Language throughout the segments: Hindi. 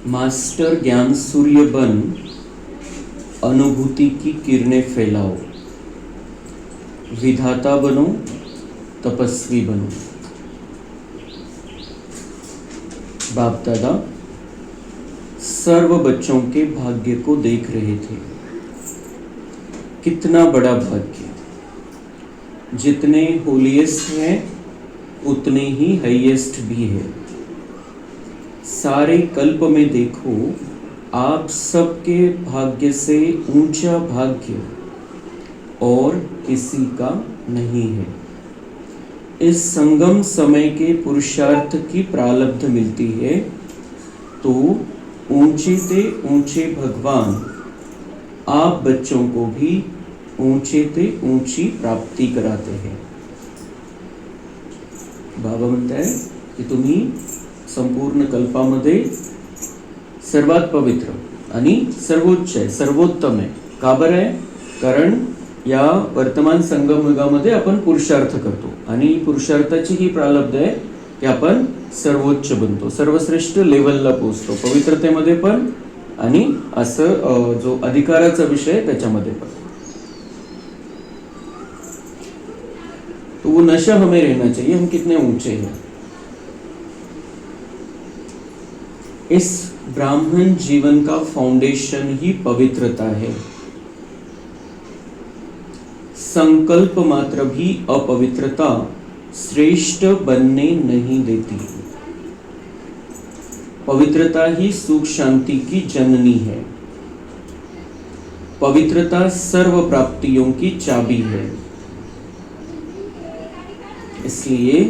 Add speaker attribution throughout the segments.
Speaker 1: मास्टर ज्ञान सूर्य बन अनुभूति की किरणें फैलाओ, विधाता बनो, तपस्वी बनो। बाप दादा सर्व बच्चों के भाग्य को देख रहे थे। कितना बड़ा भाग्य! जितने होलीएस्ट हैं उतने ही हाईएस्ट भी है। सारे कल्प में देखो, आप सबके भाग्य से ऊंचा भाग्य और किसी का नहीं है। इस संगम समय के पुरुषार्थ की प्रारब्ध मिलती है तो ऊंचे से ऊंचे भगवान आप बच्चों को भी ऊंचे से ऊंची प्राप्ति कराते हैं। बाबा म्हणताय की तुम्ही संपूर्ण कल्पामध्ये सर्वात पवित्र आणि सर्वोच्च आहे, सर्वोत्तम आहे। का बरं आहे? कारण या वर्तमान संगम युगामध्ये आपण पुरुषार्थ करतो आणि पुरुषार्थाची ही प्रारब्ध आहे की आपण सर्वोच्च बनतो, सर्वश्रेष्ठ लेवलला पोहोचतो, पवित्रतेमध्ये पण आणि असं जो अधिकाराचा विषय त्याच्यामध्ये पण। तो वो नशा हमें रहना चाहिए, हम कितने ऊंचे हैं। इस ब्राह्मण जीवन का फाउंडेशन ही पवित्रता है। संकल्प मात्र भी अपवित्रता श्रेष्ठ बनने नहीं देती। पवित्रता ही सुख शांति की जननी है। पवित्रता सर्व प्राप्तियों की चाबी है। इसलिए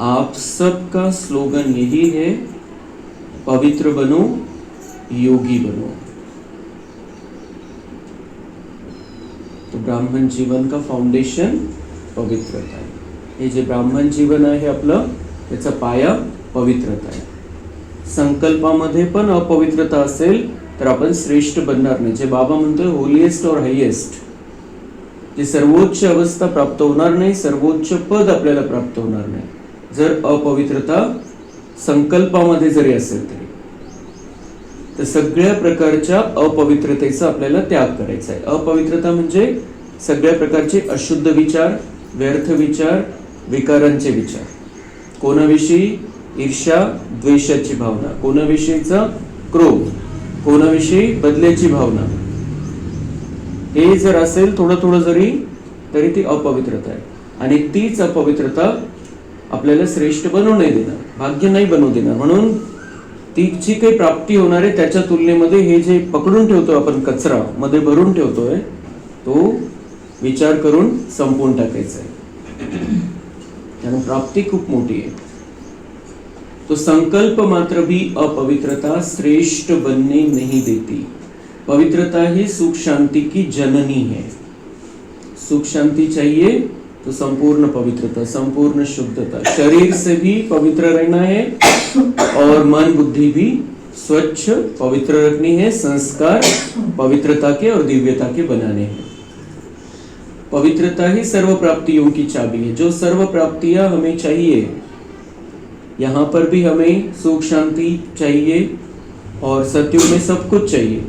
Speaker 1: आप सबका स्लोगन यही है, पवित्र बनो, योगी बनो। तो ब्राह्मण जीवन का फाउंडेशन पवित्रता आहे। हे जे ब्राह्मण जीवन आहे आपलं, त्याचा पाया पवित्रता आहे। संकल्पामध्ये पण अपवित्रता असेल तर आपण श्रेष्ठ बनणार नाही। जे बाबा म्हणतोय होलीएस्ट और हाईएस्ट, जे सर्वोच्च अवस्था प्राप्त होणार नाही, सर्वोच्च पद आपल्याला प्राप्त होणार नाही जर अपवित्रता संकल्पामध्ये जरी असेल तरी। तर सगळ्या प्रकारच्या अपवित्रतेचा आपल्याला त्याग करायचा आहे। अपवित्रता म्हणजे सगळ्या प्रकारचे अशुद्ध विचार, व्यर्थ विचार, विकारांचे विचार, कोणाविषयी ईर्ष्या द्वेषाची भावना, कोणाविषयीचा क्रोध, कोणाविषयी बदल्याची भावना, हे जर असेल थोडं थोडं जरी तरी ती अपवित्रता आहे। आणि तीच अपवित्रता आपल्याला श्रेष्ठ बनवू नाही देणार, भाग्य नाही बनवू देणार। म्हणून ती जी काही प्राप्ती होणार आहे त्याच्या तुलनेमध्ये हे जे पकडून ठेवतोय आपण, कचरा मध्ये भरून ठेवतोय, तो विचार करून संपवून टाकायचा आहे। त्यामुळे प्राप्ती खूप मोठी आहे। तो संकल्प मात्र भी अपवित्रता श्रेष्ठ बनने नहीं देती। पवित्रता ही सुख शांति की जननी है। सुख शांति चाहिए तो संपूर्ण पवित्रता, संपूर्ण शुद्धता। शरीर से भी पवित्र रहना है और मन बुद्धि भी स्वच्छ पवित्र रखनी है। संस्कार पवित्रता के और दिव्यता के बनाने हैं। पवित्रता ही सर्व प्राप्तियों की चाबी है। जो सर्व प्राप्तियां हमें चाहिए, यहाँ पर भी हमें सुख शांति चाहिए और सत्युग में सब कुछ चाहिए।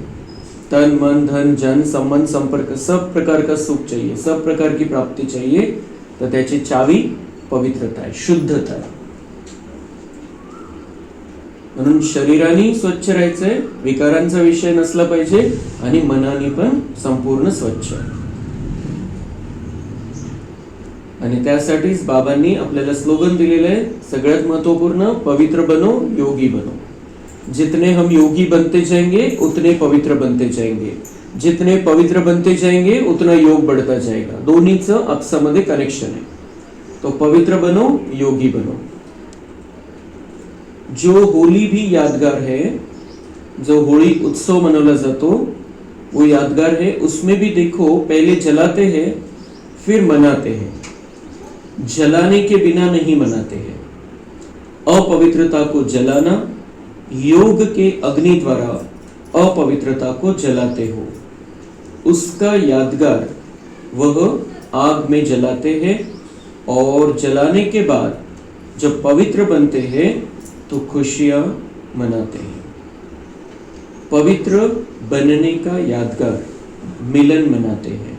Speaker 1: तन मन धन जन संबंध संपर्क सब प्रकार का सुख चाहिए, सब प्रकार की प्राप्ति चाहिए। तर त्याची चावी पवित्रता आहे, शुद्धता आहे। म्हणून शरीराने स्वच्छ राहायचंय, विकारांचा विषय नसला पाहिजे आणि मनाने पण संपूर्ण स्वच्छ। आणि त्यासाठीच बाबांनी आपल्याला स्लोगन दिलेलं आहे, सगळ्यात महत्वपूर्ण, पवित्र बनो, योगी बनो। जितने हम योगी बनते जाएंगे उतने पवित्र बनते जाएंगे, जितने पवित्र बनते जाएंगे उतना योग बढ़ता जाएगा। दोन्हीचं आपसामध्ये कनेक्शन आहे। तो पवित्र बनो, योगी बनो। जो होली भी यादगार है, जो होली उत्सव मनवला जातो वो यादगार है। उसमें भी देखो, पहले जलाते हैं फिर मनाते हैं, जलाने के बिना नहीं मनाते हैं। अपवित्रता को जलाना, योग के अग्नि द्वारा अपवित्रता को जलाते हो, उसका यादगार वह आग में जलाते हैं और जलाने के बाद जब पवित्र बनते हैं तो खुशियां मनाते हैं। पवित्र बनने का यादगार मिलन मनाते हैं,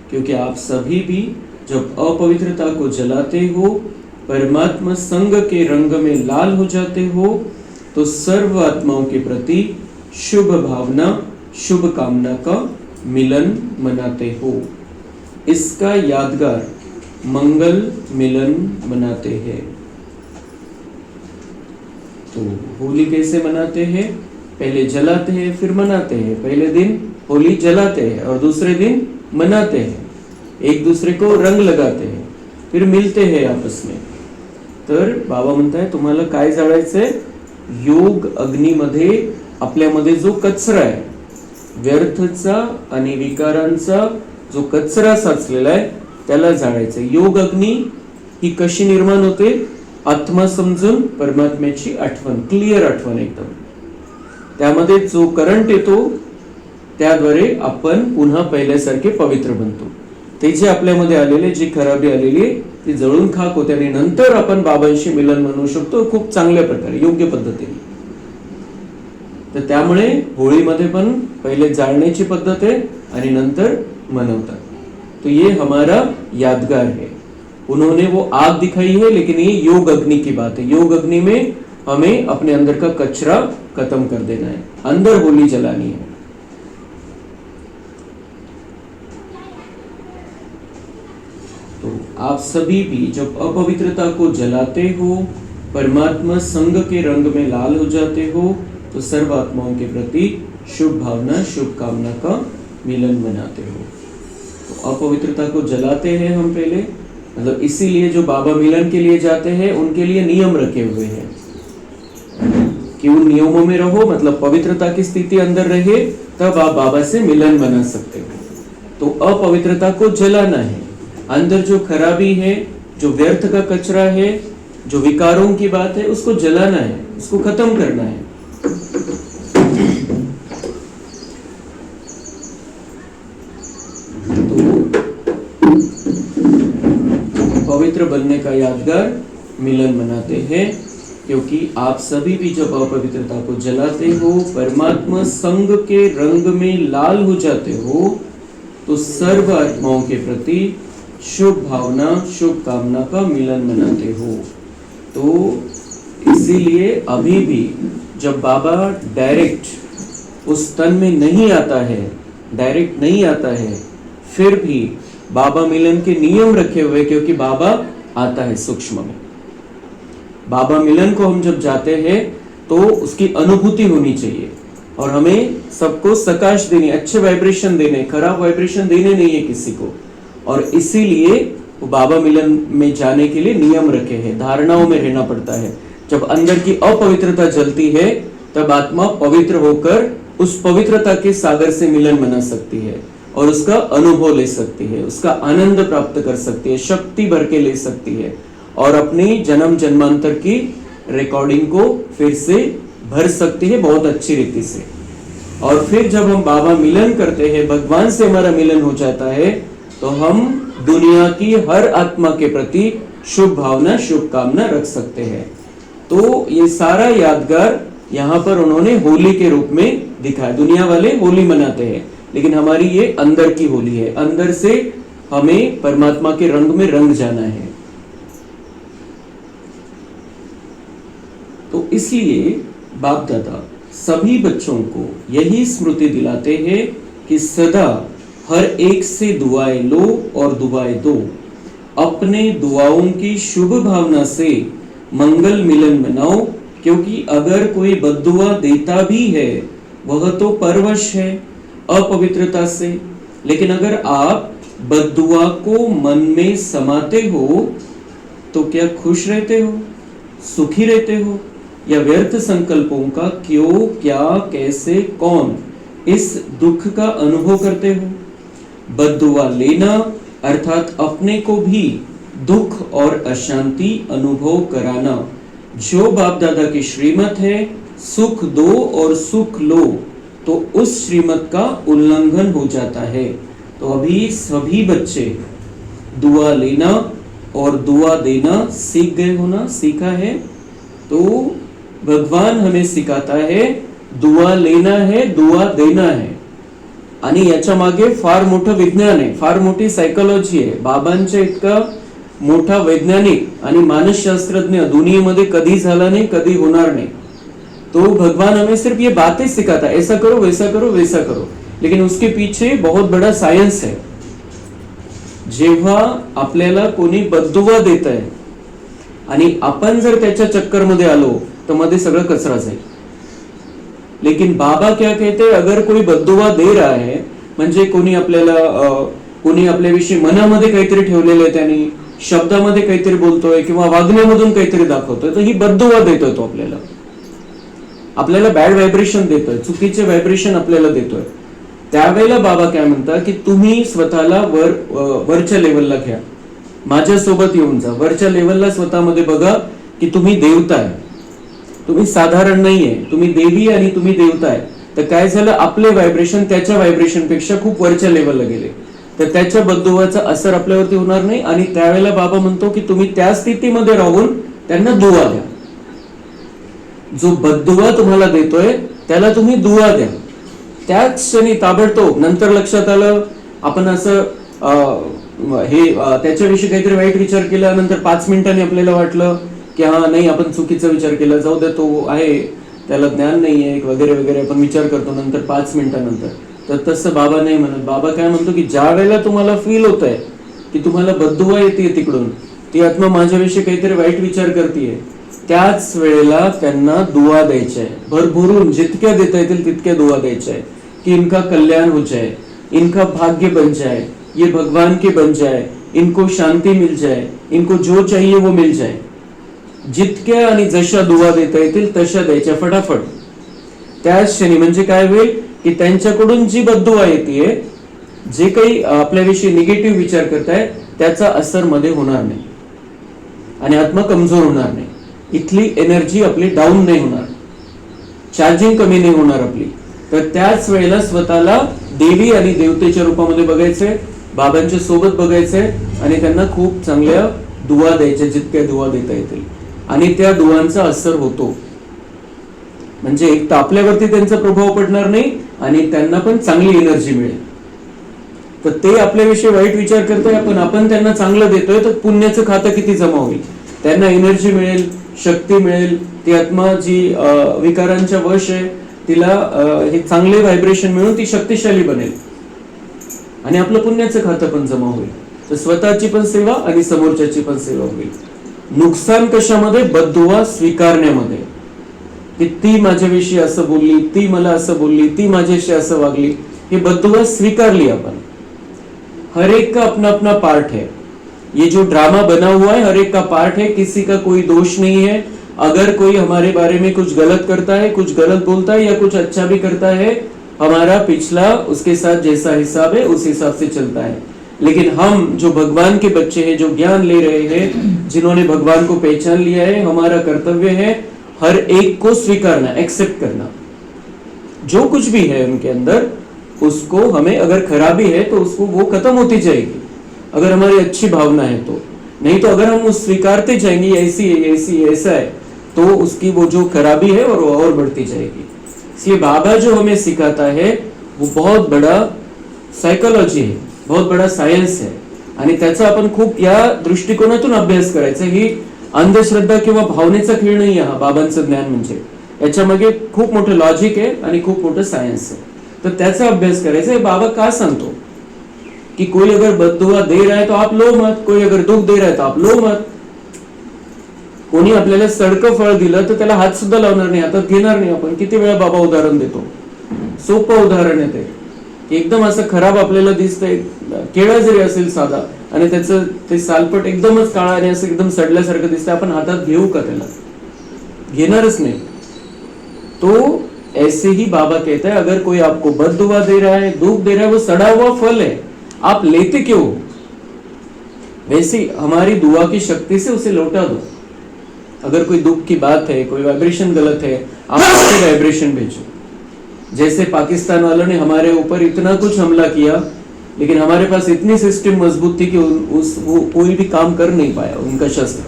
Speaker 1: क्योंकि आप सभी भी जब अपवित्रता को जलाते हो, परमात्मा संग के रंग में लाल हो जाते हो, तो सर्व आत्माओं के प्रति शुभ भावना, शुभ कामना का मिलन मनाते हो। इसका यादगार मंगल मिलन मनाते हैं। तो होली कैसे मनाते हैं? पहले जलाते हैं फिर मनाते हैं। पहले दिन होली जलाते हैं और दूसरे दिन मनाते हैं, एक दूसरे को रंग लगाते हैं, फिर मिलते हैं आपस में। तर बाबा म्हणताय तुम्हाला काय जाळायचंय? योग अग्नीमध्ये आपल्यामध्ये जो कचरा आहे, व्यर्थचा आणि विकारांचा जो कचरा साचलेला आहे त्याला जाळायचं। योग अग्नी ही कशी निर्माण होते? आत्मा समजून परमात्म्याची आठवण, क्लिअर आठवण एकदम, त्यामध्ये जो करंट येतो त्याद्वारे आपण पुन्हा पहिल्यासारखे पवित्र बनतो। ते जे आपल्यामध्ये आलेले, जी खराबी आलेली ती जळून खाक होते आणि नंतर आपण बाबांशी मिलन म्हणू शकतो खूप चांगल्या प्रकारे, योग्य पद्धतीने। तर त्यामुळे होळीमध्ये पण पहिले जाळण्याची पद्धत आहे आणि नंतर मनवतात। तो ये हमारा यादगार है। उन्होंने वो आग दिखाई है, लेकिन ये योग अग्नि की बात है। योग अग्नि में हमें अपने अंदर का कचरा खत्म कर देना है, अंदर होली जलानी है। तो आप सभी भी जब अपवित्रता को जलाते हो, परमात्मा संग के रंग में लाल हो जाते हो, तो सर्व आत्माओं के प्रति शुभ भावना, शुभ कामना का मिलन मनाते हो। तो अपवित्रता को जलाते हैं हम पहले, मतलब इसीलिए जो बाबा मिलन के लिए जाते हैं उनके लिए नियम रखे हुए हैं कि उन नियमों में रहो, मतलब पवित्रता की स्थिति अंदर रहे, तब आप बाबा से मिलन मना सकते हो। तो अपवित्रता को जलाना है, अंदर जो खराबी है, जो व्यर्थ का कचरा है, जो विकारों की बात है, उसको जलाना है, उसको खत्म करना है। पवित्र बनने का यादगार मिलन मनाते हैं, क्योंकि आप सभी भी जब अपवित्रता को जलाते हो, परमात्मा संग के रंग में लाल हो जाते हो, तो सर्व आत्माओं के प्रति शुभ भावना, शुभ कामना का मिलन मनाते हो। तो इसीलिए अभी भी जब बाबा डायरेक्ट उस तन में नहीं आता है, डायरेक्ट नहीं आता है, फिर भी बाबा मिलन के नियम रखे हुए, क्योंकि बाबा आता है सूक्ष्म में। बाबा मिलन को हम जब जाते हैं तो उसकी अनुभूति होनी चाहिए, और हमें सबको सकाश देनी, अच्छे वाइब्रेशन देने, खराब वाइब्रेशन देने नहीं है किसी को। और इसीलिए वो बाबा मिलन में जाने के लिए नियम रखे हैं, धारणाओं में रहना पड़ता है। जब अंदर की अपवित्रता जलती है, तब आत्मा पवित्र होकर उस पवित्रता के सागर से मिलन मना सकती है और उसका अनुभव ले सकती है, उसका आनंद प्राप्त कर सकती है, शक्ति भर के ले सकती है, और अपनी जन्म जन्मांतर की रिकॉर्डिंग को फिर से भर सकती है बहुत अच्छी रीति से। और फिर जब हम बाबा मिलन करते हैं, भगवान से हमारा मिलन हो जाता है, तो हम दुनिया की हर आत्मा के प्रति शुभ भावना, शुभ कामना रख सकते हैं। तो ये सारा यादगार यहाँ पर उन्होंने होली के रूप में दिखाया। दुनिया वाले होली मनाते हैं, लेकिन हमारी ये अंदर की होली है, अंदर से हमें परमात्मा के रंग में रंग जाना है। तो इसलिए बाप दादा सभी बच्चों को यही स्मृति दिलाते हैं कि सदा हर एक से दुआएं लो और दुआएं दो। अपने दुआओं की शुभ भावना से मंगल मिलन मनाओ, क्योंकि अगर कोई बद्दुआ देता भी है वह तो परवश है अपवित्रता से, लेकिन अगर आप बद्दुआ को मन में समाते हो तो क्या खुश रहते हो, सुखी रहते हो, या व्यर्थ संकल्पों का क्यों, क्या, कैसे, कौन, इस दुख का अनुभव करते हो। बद्दुआ लेना अर्थात अपने को भी दुख और अशांति अनुभव कराना। जो बाप दादा की श्रीमत है, सुख दो और सुख लो, तो उस श्रीमत का उल्लंघन हो जाता है। तो अभी सभी बच्चे दुआ लेना और दुआ देना सीख गए हो ना, सीखा है। तो भगवान हमें सिखाता है दुआ लेना है, दुआ देना है. आणि याच्या मागे फार मोठं विज्ञान आहे, फार मोठी सायकोलॉजी आहे. बाबांच्या इतका मोठा वैज्ञानिक आणि मानसशास्त्रज्ञ दुनियेमध्ये कधी झाला नाही, कधी होणार नाही. तो भगवान हमें सिर्फ ये बातें सिखाता है, ऐसा करो, वैसा करो, वैसा करो, लेकिन उसके पीछे बहुत बड़ा सायन्स है. जेव्हा आपल्याला कोणी बद्दुआ देत आहे आणि आपण जर त्याच्या चक्करमध्ये आलो तर मध्ये सगळं कचरा जाईल. लेकिन बाबा क्या कहते हैं, अगर कोई बद्दुआ दे रहा है म्हणजे कोणी आपल्याविषयी मनामध्ये काहीतरी ठेवलेलं आहे, त्यांनी शब्दामध्ये काहीतरी बोलतोय किंवा वागण्यामधून काहीतरी दाखवतोय, तर ही बद्दुआ देतोय. तो आपल्याला बॅड व्हायब्रेशन देतोय, चुकीचे व्हायब्रेशन आपल्याला देतोय. त्यावेळेला बाबा काय म्हणतात की तुम्ही स्वतःला वरच्या लेवलला घ्या, माझ्यासोबत येऊन जा, वरच्या लेवलला स्वतःमध्ये बघा की तुम्ही देवता आहे, तुम्ही साधारण नाहीये, तुम्ही देवी आणि तुम्ही देवता आहे. तर काय झालं, आपले व्हायब्रेशन त्याच्या व्हायब्रेशन पेक्षा खूप वरच्या लेवलला गेले, तर त्याच्या बद्दुआचा असर आपल्यावरती होणार नाही. आणि त्यावेळेला बाबा म्हणतो की तुम्ही त्या स्थितीमध्ये राहून त्यांना दुआ द्या. जो बद्दुआ तुम्हाला देतोय त्याला तुम्ही दुआ द्या. त्याच क्षणी ताबडतोब नंतर लक्षात आलं, आपण असं त्याच्याविषयी काहीतरी वाईट विचार केला, नंतर 5 मिनिटांनी आपल्याला वाटलं की हा नाही, आपण चुकीचा विचार केला, जाऊ दे, तो आहे, त्याला ज्ञान नाहीये वगैरे वगैरे, आपण विचार करतो नंतर 5 मिनिटांनंतर. तर तसं बाबा नाही म्हणत. बाबा काय म्हणतो की ज्या वेळेला तुम्हाला फील होत आहे की तुम्हाला बद्दुआ येते तिकडून, ती आत्मा माझ्याविषयी काहीतरी वाईट विचार करतेय, त्याच वेळेला त्यांना दुआ द्यायचा आहे. भरभरून जितक्या देता येतील तितक्या दुआ द्यायच्या आहे कि इनका कल्याण हो जाए, इनका भाग्य बन जाए, ये भगवान के बन जाए, इनको शांति मिल जाए, इनको जो चाहिए वो मिल जाए. जितक्या आणि जशा दुआ देता येतील तशा द्यायच्या फटाफट. त्याच क्षणी म्हणजे काय होईल की त्यांच्याकडून जी बद्दुआ येते, जे काही आपल्याविषयी निगेटिव्ह विचार करताय, त्याचा असर मध्ये होणार नाही आणि आत्मा कमजोर होणार नाही. इथली एनर्जी आपली डाऊन नाही होणार, चार्जिंग कमी नाही होणार आपली. तर त्याच वेळेला स्वतःला देवी आणि देवतेच्या रूपामध्ये बघायचंय, बाबांच्या सोबत बघायचंय आणि त्यांना खूप चांगल्या दुआ द्यायच्या, जितक्या दुआ देता येतील. आणि त्या दुआंचा असर होतो, म्हणजे एक तर आपल्यावरती त्यांचा प्रभाव पडणार नाही आणि त्यांना पण चांगली एनर्जी मिळेल. तर ते आपल्याविषयी वाईट विचार करताय, आपण त्यांना चांगलं देतोय, तर पुण्याचं खातं किती जमा होईल, त्यांना एनर्जी मिळेल, शक्ती मिळेल. ती आत्मा जी विकारांच्या वश आहे, तिला हे चांगले व्हायब्रेशन मिळून ती शक्तिशाली बनेल आणि आपलं पुण्याचं खातं पण जमा होईल. तर स्वतःची पण सेवा आणि समोरच्याची पण सेवा होईल. नुकसान कशामध्ये, बद्दुआ स्वीकारण्यामध्ये, की ती माझ्याविषयी असं बोलली, ती मला असं बोलली, ती माझ्याशी असं वागली, हे बद्दुआ स्वीकारली आपण. हर एक का अपना अपना पार्ट है, ये जो ड्रामा बना हुआ है हर एक का पार्ट है, किसी का कोई दोष नहीं है. अगर कोई हमारे बारे में कुछ गलत करता है, कुछ गलत बोलता है या कुछ अच्छा भी करता है, हमारा पिछला उसके साथ जैसा हिसाब है उस हिसाब से चलता है. लेकिन हम जो भगवान के बच्चे हैं, जो ज्ञान ले रहे हैं, जिन्होंने भगवान को पहचान लिया है, हमारा कर्तव्य है हर एक को स्वीकारना, एक्सेप्ट करना. जो कुछ भी है उनके अंदर, उसको हमें, अगर खराबी है तो उसको वो खत्म होती जाएगी, अगर हमारी अच्छी भावना है तो. नहीं तो अगर हम उस स्वीकारते जाएंगे ऐसी है, ऐसी है, ऐसा है, तो उसकी वो जो खराबी है और बढ़ती जाएगी. इसलिए बाबा जो हमें सिखाता है वो बहुत बड़ा सायकोलॉजी है, बहुत बड़ा सायन्स है आणि त्याचा आपण खूप या दृष्टिकोनातून अभ्यास करायचा. ही अंधश्रद्धा किंवा भावनेचा खेळ नाही आहे हा बाबांचं ज्ञान. म्हणजे याच्या मागे खूप मोठं लॉजिक आहे आणि खूप मोठं सायन्स आहे. तर त्याचा अभ्यास करायचा. बाबा का सांगतो कि कोई अगर बद्दुआ दे रहा है तो आप लो मत, कोई अगर दुख दे रहा है तो आप लो मत. कोणी आपल्याला सडकं फळ दिलं तर त्याला हात सुद्धा लावणार नाही, हातात घेणार नाही आपण. किती वेळा बाबा उदाहरण देतो, सोपं उदाहरण आहे ते, की एकदम असं खराब आपल्याला दिसतंय, केळा जरी असेल साधा आणि त्याचं ते सालपट एकदमच काळा आणि असं एकदम सडल्यासारखं दिसतंय, आपण हातात घेऊ का त्याला? घेणारच नाही. तो ऐसे ही बाबा कहता है, अगर कोई आपको बद्दुआ दे रहा है, दुख दे रहा है, वो सड़ा हुआ फल है, आप लेते क्यों? वैसी हमारी दुआ की शक्ति से उसे लौटा दो. अगर कोई दुख की बात है, कोई वाइब्रेशन गलत है, आप उससे वाइब्रेशन भेजो. जैसे पाकिस्तान वालों ने हमारे ऊपर इतना कुछ हमला किया, लेकिन हमारे पास इतनी सिस्टम मजबूत थी कि वो कोई भी काम कर नहीं पाया उनका शस्त्र.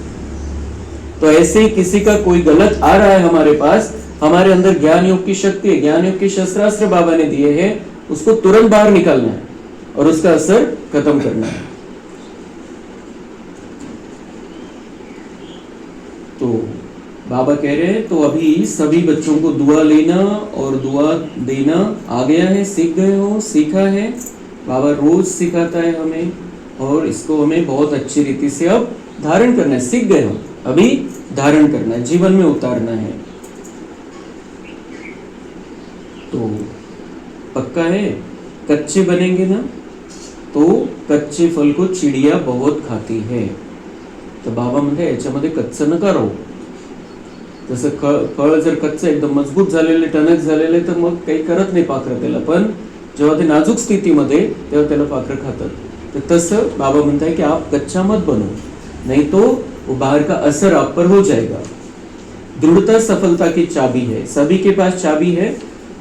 Speaker 1: तो ऐसे ही किसी का कोई गलत आ रहा है हमारे पास, हमारे अंदर ज्ञान योग की शक्ति है, ज्ञान योग के शस्त्रास्त्र बाबा ने दिए हैं, उसको तुरंत बाहर निकालना है और उसका असर खत्म करना है। तो बाबा कह रहे हैं तो अभी सभी बच्चों को दुआ लेना और दुआ देना आ गया है, सीख गए हो, सीखा है। बाबा रोज सिखाता है हमें और इसको हमें बहुत अच्छी रीति से अब धारण करना है। सीख गए हो, अभी धारण करना है, जीवन में उतारना है। तो पक्का है, कच्चे बनेंगे ना तो कच्चे फल को चिड़िया बहुत खाती है। तर बाबा म्हणते याच्यामध्ये कच्चं नका राहू. जसं फळ जर कच्चं एकदम मजबूत झालेले, टणक झालेले तर मग काही करत नाही पाखरं त्याला, पण जेव्हा ते नाजूक स्थितीमध्ये तेव्हा त्याला पाखरं खातात. तर तसं बाबा म्हणताय कि आप कच्चा मत बनो, नहीं तो वो बाहर का असर आप पर हो जाएगा. दृढ़ता सफलता की चाबी है, सभी के पास चाबी है.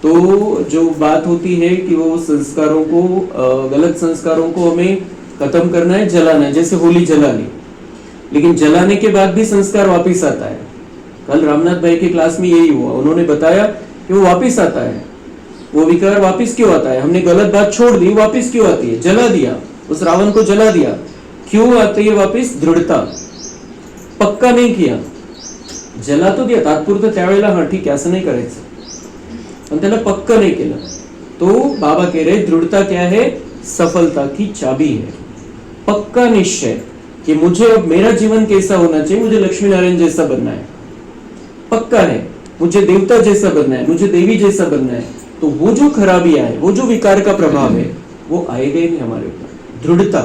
Speaker 1: तो जो बात होती है कि वो संस्कारों को, गलत संस्कारों को हमें खत्म करना है, जलाना है. जैसे होली जला ली, लेकिन जलाने के बाद भी संस्कार वापिस आता है. कल रामनाथ भाई की क्लास में यही हुआ, उन्होंने बताया कि वो वापिस आता है. वो विकार वापिस क्यों आता है? हमने गलत बात छोड़ दी, वापिस क्यों आती है? जला दिया, उस रावण को जला दिया. क्यों आती है वापिस? दृढ़ता. पक्का नहीं किया, जला तो दिया तात्पुरतं, त्यावेळेला हा ठीक आहे असं नाही करायचं, पण त्याला पक्का नहीं केलं. तो बाबा कह रहे दृढ़ता क्या है? सफलता की चाबी है. पक्का निश्चय कि मुझे अब मेरा जीवन कैसा होना चाहिए, मुझे लक्ष्मी नारायण जैसा बनना है. पक्का है मुझे देवता जैसा बनना है, मुझे देवी जैसा बनना है. तो वो जो खराबियां है, वो जो विकार का प्रभाव है, वो आएगा ही नहीं हमारे ऊपर. दृढ़ता,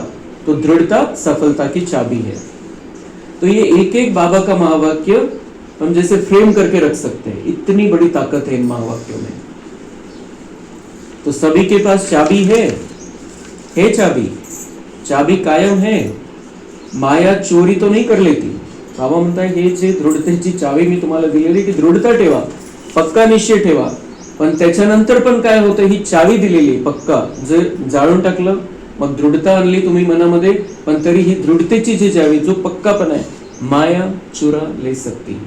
Speaker 1: तो दृढ़ता सफलता की चाबी है. तो ये एक एक बाबा का महावाक्य हम जैसे फ्रेम करके रख सकते हैं, इतनी बड़ी ताकत है इन महावाक्यों में. तो सभी के पास चाबी है चाबी, चाबी कायम है. माया चोरी तो नहीं कर लेती. बाबा म्हणताय हे जे दृढतेची चावी मी तुम्हाला दिलेली, की दृढता ठेवा, पक्का निश्चय ठेवा. पण त्याच्यानंतर पण काय होतं, ही चावी दिलेली पक्का जे जाळून टाकलं, मग दृढता आणली तुम्ही मनामध्ये, पण तरी ही दृढतेची जी चावी, जो पक्का पण आहे, माया चुरा ले सकती.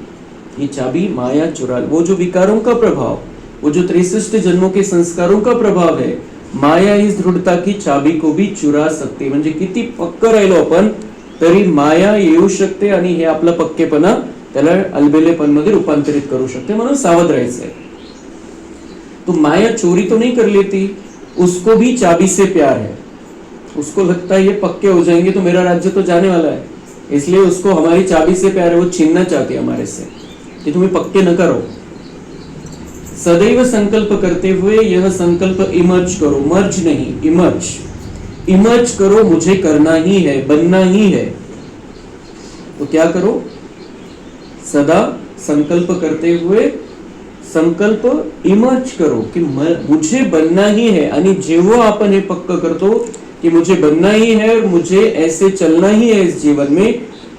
Speaker 1: ये चाबी माया चुरा, वो जो विकारों का प्रभाव, वो जो 63 जन्मों के संस्कारों का प्रभाव है, माया इस दृढ़ता की चाबी को भी चुरा सकते. म्हणजे किती पक्क राहिलो आपण तरी माया येऊ शकते आणि हे आपला पक्केपणा त्याला अलबेलेपण मध्ये रूपांतरित करू शकते. म्हणून सावध राहायचंय. तो माया चोरी तो नहीं कर लेती, उसको भी चाबी से प्यार है. उसको लगता है ये पक्के हो जाएंगे तो मेरा राज्य तो जाने वाला है, इसलिए उसको हमारी चाबी से प्यार है. वो छीनना चाहती है हमारे से कि तुम्हें पक्के न करो. सदैव संकल्प करते हुए यह संकल्प इमर्ज करो, मर्ज नहीं, इमर्ज करो, मुझे करना ही है, बनना ही है. तो क्या करो? सदा संकल्प करते हुए संकल्प इमर्ज करो कि मुझे बनना ही है. आणि जेव्हा आपण हे पक्क करतो की मुझे बनना ही है और मुझे ऐसे चलना ही है इस जीवन में,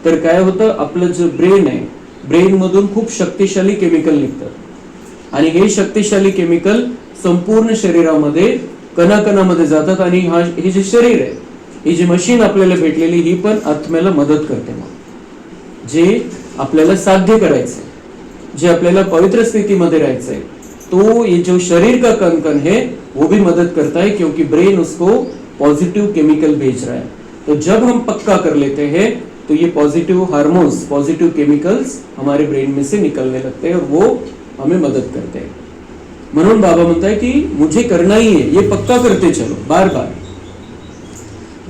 Speaker 1: तर काय होतं, आपलं जो ब्रेन आहे, ब्रेन मधून खूप शक्तिशाली केमिकल निघतात आणि हे शक्तिशाली केमिकल संपूर्ण शरीरामध्ये कणाकणामध्ये जातात. आणि हे जे शरीर आहे, ही जी मशीन आपल्याला भेटलेली, ही पण आत्म्याला मदत करते. मग जे आपल्याला साध्य करायचंय, जे आपल्याला पवित्र स्थितीमध्ये राहायचंय, तो ये जो शरीर का कण है वो भी मदद करता है, क्योंकि ब्रेन उसको पॉजिटिव केमिकल भेज रहा है. तो जब हम पक्का कर लेते हैं तो ये पॉजिटिव हार्मोन्स, पॉजिटिव केमिकल्स हमारे ब्रेन में से निकलने लगते हैं और वो हमें मदद करते हैं. म्हणून बाबा म्हणताय की मुझे करना ही है, ये पक्का करते चलो, बार बार.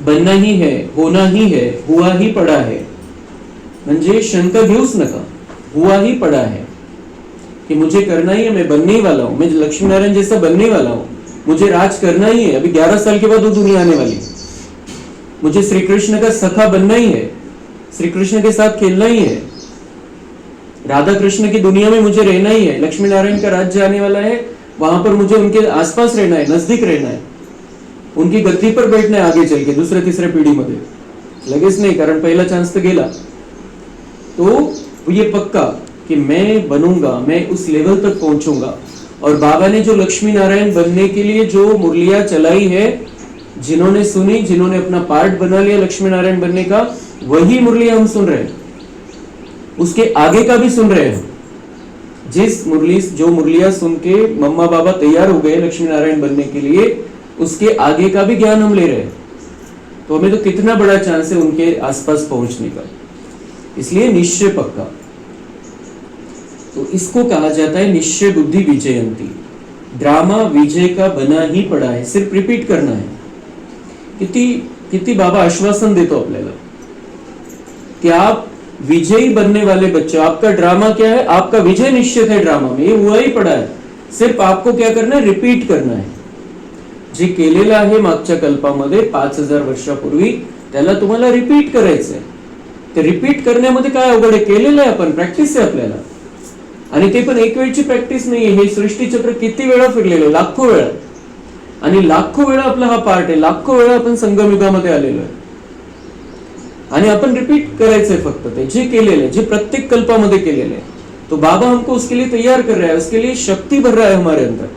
Speaker 1: बनना ही है, होना ही है, हुआ ही पड़ा है. म्हणजे शंका घेऊच नका, हुआ ही पड़ा है कि मुझे करना ही है, मैं बनने ही वाला हूं, मैं लक्ष्मी नारायण जैसा बनने वाला हूं, मुझे राज करना ही है. अभी 11 साल के बाद वो दुनिया आने वाली. मुझे श्री कृष्ण का सखा बनना ही है, श्री कृष्ण के साथ खेलना ही है, राधा कृष्ण की दुनिया में मुझे रहना ही है. लक्ष्मी नारायण का राज्य आने वाला है, वहां पर मुझे उनके आसपास रहना है, नजदीक रहना है, उनकी गद्दी पर बैठना है आगे चल के दूसऱ्या तिसऱ्या पिढीमध्ये. लगेच नहीं, कारण पहला चांस तो गेला. तो ये पक्का कि मैं बनूंगा, मैं उस लेवल तक पहुंचूंगा. और बाबा ने जो लक्ष्मी नारायण बनने के लिए जो मुरलियां चलाई है, जिन्होंने सुनी, जिन्होंने अपना पार्ट बना लिया लक्ष्मी नारायण बनने का, वही मुरलियां हम सुन रहे हैं, उसके आगे का भी सुन रहे हैं. जो मुरलियां सुन के मम्मा बाबा तैयार हो गए लक्ष्मी नारायण बनने के लिए, उसके आगे का भी ज्ञान हम ले रहे हैं, तो हमें तो कितना बड़ा चांस है उनके आसपास पहुंचने का। इसलिए निश्चय पक्का, तो इसको कहा जाता है निश्चय बुद्धि विजयंती। ड्रामा विजय का बना ही पड़ा है, सिर्फ रिपीट करना है। किती बाबा आश्वासन देतो आपल्याला कि आप विजयी बनने वाले बच्चे, आपका ड्रामा क्या है, आपका विजय निश्चित है ड्रामा में, ये हुआ ही पड़ा है, सिर्फ आपको क्या करना है, रिपीट करना आहे। जे केलेलं आहे मागच्या कल्पामध्ये 5000 वर्षापूर्वी, त्याला तुम्हाला रिपीट करायचंय। ते रिपीट करण्यामध्ये काय अवघड आहे, केलेलं आहे आपण, प्रॅक्टिस आहे आपल्याला, आणि ते पण एक वेळची प्रॅक्टिस नाहीये। हे सृष्टीचक्र किती वेळा फिरलेलं आहे, लाखो वेळा, आणि लाखो वेळा आपला हा पार्ट आहे, लाखो वेळा आपण संगमयुगामध्ये आलेलो आहे, आणि आपण रिपीट करायचंय फक्त ते जे केलेलं आहे, जे प्रत्येक कल्पामध्ये केलेलं आहे। तो बाबा हमको उसके लिए तैयार कर रहा है, उसके लिए शक्ति भर रहा है हमारे अंदर,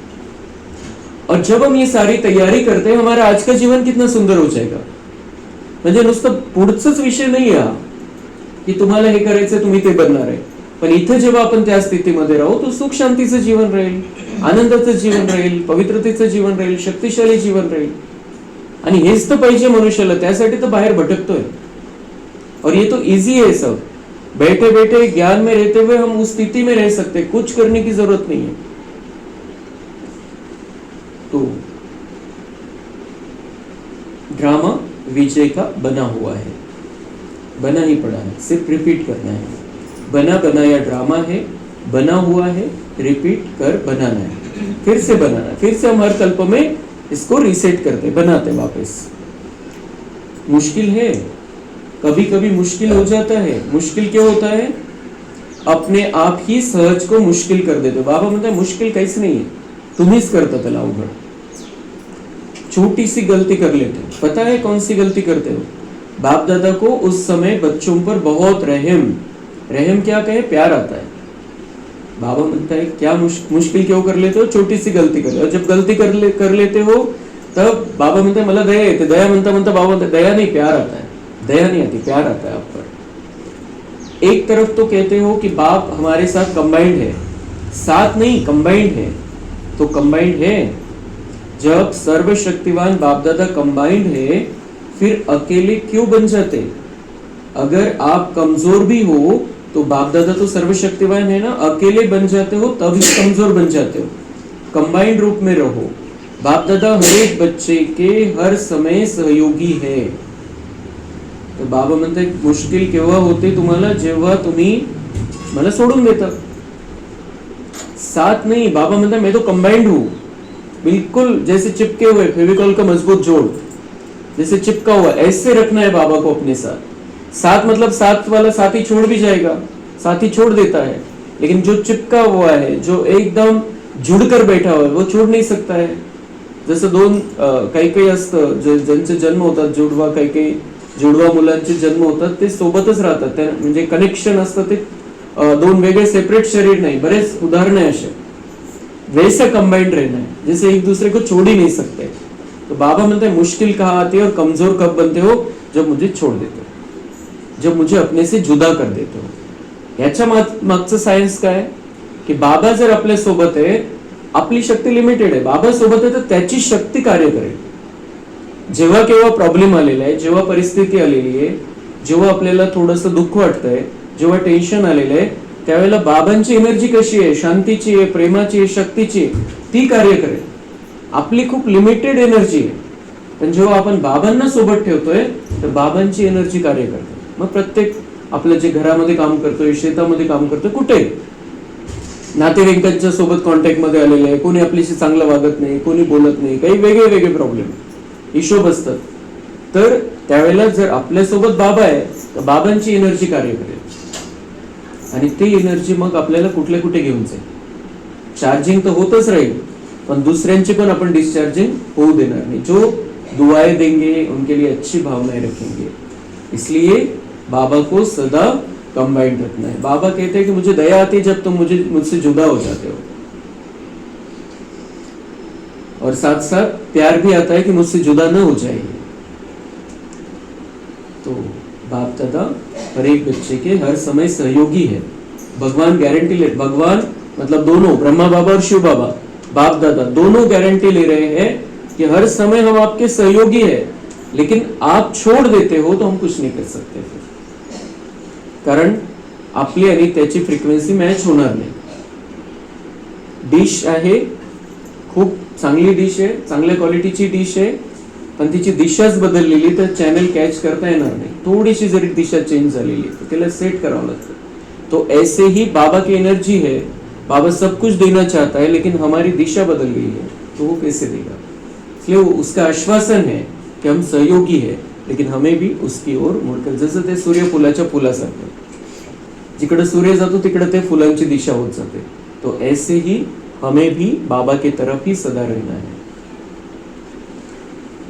Speaker 1: और जब हम ये सारी तैयारी करते हैं, हमारा आज का जीवन कितना सुंदर हो जाएगा। म्हणजे नुसतं पुढचाच विषय नाही हा की तुम्हाला हे करायचं तुम्ही ते बनणार आहे, पण इथे जेव्हा आपण त्या स्थितीमध्ये राहू, तो सुख शांतीचं जीवन राहील, आनंदाचं जीवन राहील, पवित्रतेचं जीवन राहील, शक्तिशाली जीवन राहील। आणि हेच तर पाहिजे मनुष्याला, त्यासाठी तर बाहेर भटकतोय। और ये तो इजी है सब, बैठे बैठे ज्ञान में रहते हुए हम उस स्थिति में रह सकते, कुछ करने की जरूरत नहीं है। तो ड्रामा विजय का बना हुआ है, बना ही पड़ा है, सिर्फ रिपीट करना है। बना बनाया ड्रामा है, बना हुआ है, रिपीट कर बनाना है, फिर से बनाना, फिर से हम हर कल्प में इसको रीसेट करते, बनाते वापस। मुश्किल है, कभी कभी मुश्किल हो जाता है। मुश्किल क्यों होता है, अपने आप ही सहज को मुश्किल कर देते। बाबा म्हणतात मुश्किल काहीच नाही है, तुम्हीच करता त्याला अवघड। छोटी सी गलती कर लेते हो, पता है कौन सी गलती करते हो, बाप दादा को उस समय बच्चों पर बहुत रहम क्या कहे, प्यार आता है। बाबा म्हणता है क्या मुश्किल क्यों कर लेते हो, छोटी सी गलती कर लेते हो। जब गलती कर लेते हो तब बाबा म्हणते मला दया येते, दया म्हणता बाबा म्हणते दया नहीं प्यार आता है, दया नहीं आती, प्यार आता है आप पर। एक तरफ तो कहते हो कि बाप हमारे साथ कंबाइंड है, साथ नहीं कंबाइंड है, तो कंबाइंड है। जब सर्वशक्तिवान बाप दादा कंबाइंड है, फिर अकेले क्यों बन जाते। अगर आप कमजोर भी हो तो बाप दादा तो सर्वशक्तिवान है ना, अकेले बन जाते हो तभी कमजोर बन जाते हो। कंबाइंड रूप में रहो, बाप दादा हर एक बच्चे के हर समय सहयोगी है। तो बाबा म्हणते मुश्किल केव्हा होते तुम्हाला, जेव्हा तुम्ही मला सोडून देता, साथ नहीं। बाबा म्हणते मैं तो कंबाइंड हूं, बिल्कुल जैसे चिपके हुए फेविकॉल का मजबूत जोड़, जैसे चिपका हुआ, ऐसे रखना है बाबा को अपने साथ। साथ मतलब साथ वाला साथी छोड़ भी जाएगा, साथी छोड़ देता है, लेकिन जो चिपका हुआ है, जो एकदम जुड़कर बैठा हुआ है, वो छोड़ नहीं सकता है। जसं दोन काही असतं ज्यांचे जन्म होतात जुडवा, काही जुडवा मुलांचे जन्म होतात, ते सोबतच राहतात, म्हणजे कनेक्शन असतं, ते दोन वेगळे सेपरेट शरीर नहीं। बरेच उदाहरण है असे, वैसा कंबाइंड रहना है, जैसे एक दूसरे को छोड़ ही नहीं सकते। तो बाबा म्हणते मुश्किल कहाँ आती है और कमजोर कब बनते हो, जब मुझे छोड़ देते हो, जब मुझे अपने से जुदा कर देते हो। याच्या मागचं सायन्स काय, की बाबा जर आपल्या सोबत आहे, आपली शक्ती लिमिटेड आहे, बाबा सोबत आहे तर त्याची शक्ती कार्य करेल। जेव्हा केव्हा प्रॉब्लेम आलेला आहे, जेव्हा परिस्थिती आलेली आहे, जेव्हा आपल्याला थोडंसं दुःख वाटतंय, जेव्हा टेन्शन आलेलं आहे, त्यावेळेला बाबांची एनर्जी कशी आहे, शांतीची आहे, प्रेमाची आहे, शक्तीची आहे, ती कार्य करेल। आपली खूप लिमिटेड एनर्जी आहे, पण जेव्हा आपण बाबांना सोबत ठेवतोय तर बाबांची एनर्जी कार्य करते। मग प्रत्येक आपलं जे घरामध्ये काम करतोय, शेतामध्ये काम करतोय, कुठे नातेवाईकांच्या सोबत कॉन्टॅक्ट मध्ये आलेले आहे, कोणी आपल्याशी चांगलं वागत नाही, कोणी बोलत नाही, काही वेगळे वेगळे प्रॉब्लेम हिशोब असतात, तर त्यावेळेला जर आपल्यासोबत बाबा आहे तर बाबांची एनर्जी कार्य करेल, आणि ती एनर्जी मग आपल्याला कुठले कुठे घेऊन जाईल। चार्जिंग तर होतच राहील, पण दुसऱ्यांची पण आपण डिस्चार्जिंग होऊ देणार नहीं। जो दुआएं देंगे उनके लिए अच्छी भावनाएं रखेंगे, इसलिए बाबा को सदा कंबाइंड रखना है। बाबा कहते हैं कि मुझे दया आती है जब तुम मुझसे जुदा हो जाते हो, और साथ साथ प्यार भी आता है कि मुझसे जुदा न हो जाइए। तो बाप दादा हर एक बच्चे के हर समय सहयोगी है। भगवान गारंटी ले, भगवान मतलब दोनों ब्रह्मा बाबा और शिव बाबा, बाप दादा दोनों गारंटी ले रहे हैं कि हर समय हम आपके सहयोगी है, लेकिन आप छोड़ देते हो तो हम कुछ नाही कर सकते फिर, कारण आपली आणि त्याची फ्रिक्वेन्सी मॅच होणार नाही. डिश आहे, खूप चांगली डिश आहे, चांगल्या क्वालिटीची डिश आहे, पण तिची दिशाच बदललेली तर चॅनल कॅच करता येणार नाही. थोडीशी जरी दिशा चेंज झालेली तर त्याला सेट करावं लागतं. तो ऐसे ही बाबा की एनर्जी है, बाबा सब कुछ देना चाहता है, लेकिन हमारी दिशा बदल गई है तो वो कैसे देगा. इसलिए उसका आश्वासन है कि हम सहयोगी है, लेकिन हमें भी उसकी ओर मुड़कर, जसं ते सूर्यफुलाच्या फुलासारखं, जिकडे सूर्य जातो तिकडे ते फुलांची दिशा होत जाते. तो ऐसे ही हमें भी बाबा की तरफ ही सदा रहना है.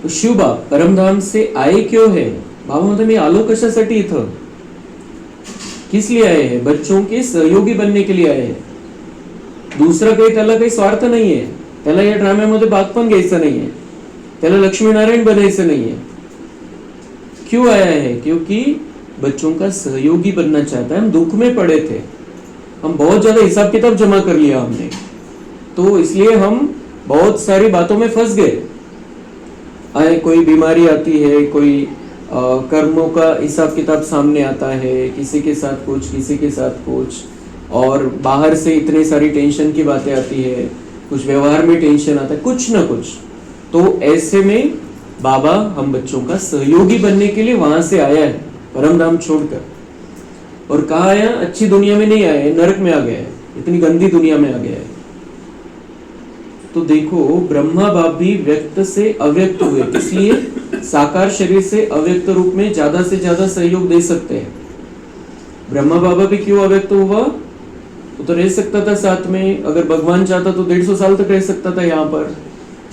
Speaker 1: तो शिव बाप परमधाम से आए क्यों है. बाबा म्हणतो मी आलो कशासाठी इथं, किस लिए आए हैं, बच्चों के सहयोगी बनने के लिए आए हैं. दुसरं काही त्याला काही स्वार्थ नाहीये, त्याला या ड्राम्यामध्ये भाग पण घ्यायचा नाहीये, त्याला लक्ष्मीनारायण बनायचं नाहीये. क्यों आया है, क्योंकि बच्चों का सहयोगी बनना चाहता है. हम दुख में पड़े थे, हम बहुत ज्यादा हिसाब किताब जमा कर लिया हमने, तो इसलिए हम बहुत सारी बातों में फंस गए. कोई बीमारी आती है, कोई कर्मों का हिसाब किताब सामने आता है, किसी के साथ कुछ, किसी के साथ कुछ, और बाहर से इतनी सारी टेंशन की बातें आती है, कुछ व्यवहार में टेंशन आता है, कुछ ना कुछ. तो ऐसे में बाबा हम बच्चों का सहयोगी बनने के लिए वहां से आया है, परमधाम छोड़कर. और कहा आया, अच्छी दुनिया में नहीं आया है, नरक में आ गया है, इतनी गंदी दुनिया में आ गया है. तो देखो ब्रह्मा बाप भी व्यक्त से अव्यक्त हुए, इसलिए साकार शरीर से अव्यक्त रूप में ज्यादा से ज्यादा सहयोग दे सकते हैं. ब्रह्मा बाबा भी क्यों अव्यक्त हुआ, वो तो रह सकता था साथ में, अगर भगवान चाहता तो 150 साल तक रह सकता था यहाँ पर,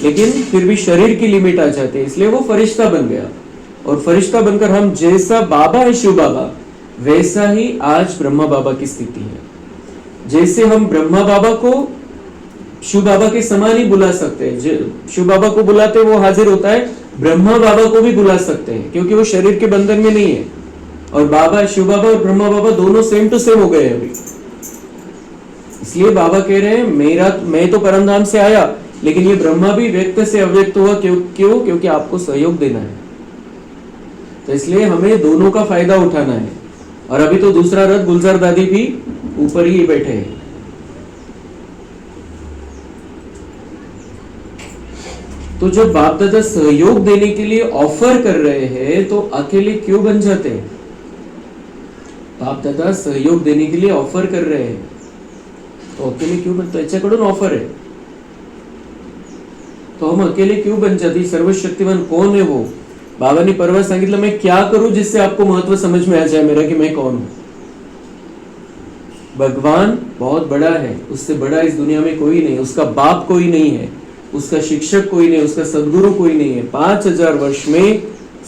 Speaker 1: लेकिन फिर भी शरीर की लिमिट आ जाती है, इसलिए वो फरिश्ता बन गया. और फरिश्ता बनकर हम जैसा बाबा है शिव बाबा, वैसा ही आज ब्रह्मा बाबा की स्थिति है. जैसे हम ब्रह्मा बाबा को शिव बाबा के समान ही बुला सकते हैं, शिव बाबा को बुलाते वो हाजिर होता है, ब्रह्मा बाबा को भी बुला सकते हैं, क्योंकि वो शरीर के बंधन में नहीं है. और बाबा, शिव बाबा और ब्रह्मा बाबा दोनों सेम टू सेम हो गए अभी. इसलिए बाबा कह रहे हैं मैं तो परमधाम से आया, लेकिन ये ब्रह्मा भी व्यक्त से अव्यक्त हुआ. क्यों? क्योंकि आपको सहयोग देना है. तो इसलिए हमें दोनों का फायदा उठाना है. और अभी तो दूसरा रथ गुलजार दादी भी ऊपर ही बैठे हैं. तो जब बाप दादा सहयोग देने के लिए ऑफर कर रहे हैं तो अकेले क्यों बन जाते हैं. बाप दादा सहयोग देने के लिए ऑफर कर रहे हैं तो अकेले क्यों बनतो, याच्याकडून ऑफर है तो हम अकेले क्यों बन जाते. सर्वशक्तिमान कौन है वो. बाबा ने परवा सांगितलं, मैं क्या करूं जिससे आपको महत्व समझ में आ जाए मेरा कि मैं कौन हूं. भगवान बहुत बड़ा है, उससे बड़ा इस दुनिया में कोई नहीं. उसका बाप कोई नहीं है, उसका शिक्षक कोई नहीं, उसका सदगुरु कोई नहीं है. 5000 वर्ष में,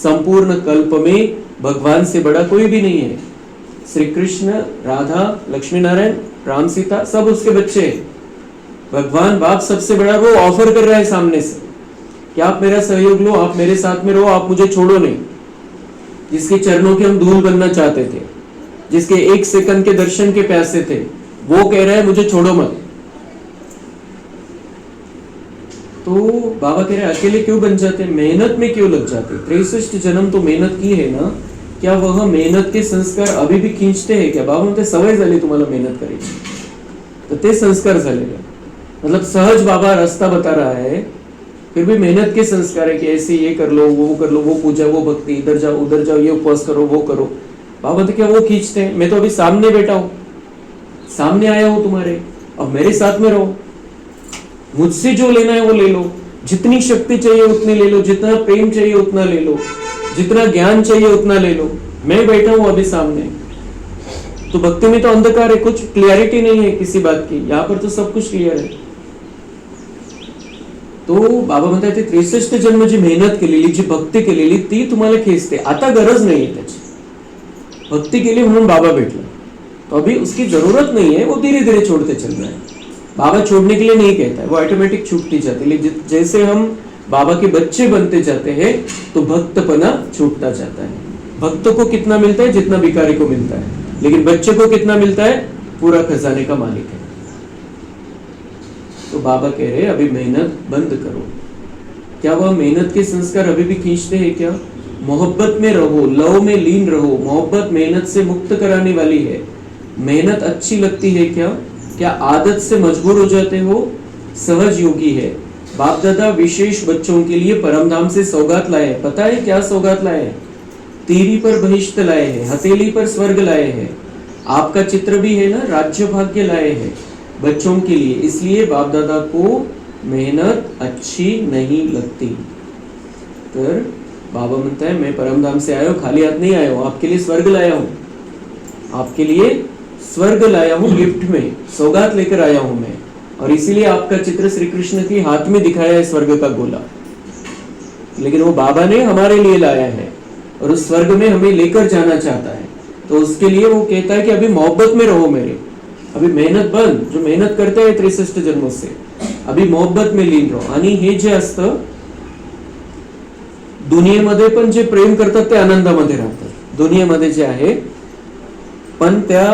Speaker 1: संपूर्ण कल्प में भगवान से बड़ा कोई भी नहीं है. श्री कृष्ण, राधा, लक्ष्मी नारायण, राम सीता सब उसके बच्चे हैं. भगवान बाप सबसे बड़ा, वो ऑफर कर रहा है सामने से कि आप मेरा सहयोग लो, आप मेरे साथ में रहो, आप मुझे छोड़ो नहीं. जिसके चरणों के हम धूल बनना चाहते थे, जिसके 1 सेकंड के दर्शन के प्यासे थे, वो कह रहा है मुझे छोड़ो मत. तो बाबा कह रहे अकेले क्यों बन जाते, मेहनत में क्यों लग जाते. 63 जन्म तो मेहनत की है ना, क्या वह मेहनत के संस्कार अभी भी खींचते हैं क्या. बाबा म्हणते सवय झाली तुम्हाला मेहनत करायची, तर ते संस्कार झालेले. मतलब सहज बाबा रास्ता बता रहा है, फिर भी मेहनत के संस्कार है कि ऐसे ये कर लो, वो कर लो, वो पूजा, वो भक्ति, इधर जाओ उधर जाओ, ये उपवास करो, वो करो. बाबा बोलते क्या वो खींचते हैं. मैं तो अभी सामने बैठा हूं, सामने आया हूं तुम्हारे, अब मेरे साथ में रहो, मुझसे जो लेना है वो ले लो, जितनी शक्ति चाहिए उतनी ले लो, जितना प्रेम चाहिए उतना ले लो, जितना ज्ञान चाहिए उतना ले लो, मैं बैठा हूं अभी सामने. तो भक्ति में तो अंधकार है, कुछ क्लियरिटी नहीं है किसी बात की. यहाँ पर तो सब कुछ क्लियर है. तो बाबा म्हणतात 63 जन्म जी मेहनत केलेली, जी भक्ती केलेली, ती तुम्हाला खेचते. आता गरज नाहीये त्याची. भक्ति केली म्हणून बाबा भेटला, तो अभी उसकी जरूरत नहीं है, वो धीरे धीरे छोड़ते चल रहा है. बाबा छोड़ने के लिए नहीं कहता है, वो ऑटोमेटिक छूटती जाती है. जैसे हम बाबा के बच्चे बनते जाते हैं तो भक्तपना छूटता जाता है. भक्त को कितना मिलता है, जितना भिखारी को मिलता है, लेकिन बच्चे को कितना मिलता है, पूरा खजाने का मालिक है. तो बाबा कह रहे अभी मेहनत बंद करो। क्या वह मेहनत के संस्कार अभी भी खींचते हैं क्या? मोहब्बत में रहो, लव में लीन रहो। मोहब्बत मेहनत से मुक्त कराने वाली है। मेहनत अच्छी लगती है क्या? क्या आदत से मजबूर हो जाते हो? सहज योगी है। बाप दादा विशेष बच्चों के लिए परमधाम से सौगात लाए हैं। पता है क्या सौगात लाए हैं? तीरी पर बहिष्ठ लाए हैं, हथेली पर स्वर्ग लाए हैं। आपका चित्र भी है ना, राज्य भाग्य लाए हैं बच्चों के लिए। इसलिए बाप दादा को मेहनत अच्छी नहीं लगती। तर बाबा म्हणता है मैं परमधाम से आया हूँ, खाली हाथ नहीं आया हूँ, आपके लिए स्वर्ग लाया हूँ, आपके लिए स्वर्ग लाया हूँ, गिफ्ट में सौगात लेकर आया हूँ मैं। और इसीलिए आपका चित्र श्री कृष्ण के हाथ में दिखाया है स्वर्ग का गोला। लेकिन वो बाबा ने हमारे लिए लाया है और उस स्वर्ग में हमें लेकर जाना चाहता है। तो उसके लिए वो कहता है कि अभी मोहब्बत में रहो मेरे, अभी मेहनत बंद, जो मेहनत करते हैं 63 जन्मों से, अभी मोहब्बत में लीन रहो। आणि हे जे असतं दुनियेमध्ये पण जे प्रेम करतात ते आनंदामध्ये राहतात, दुनियेमध्ये जे आहे, पण त्या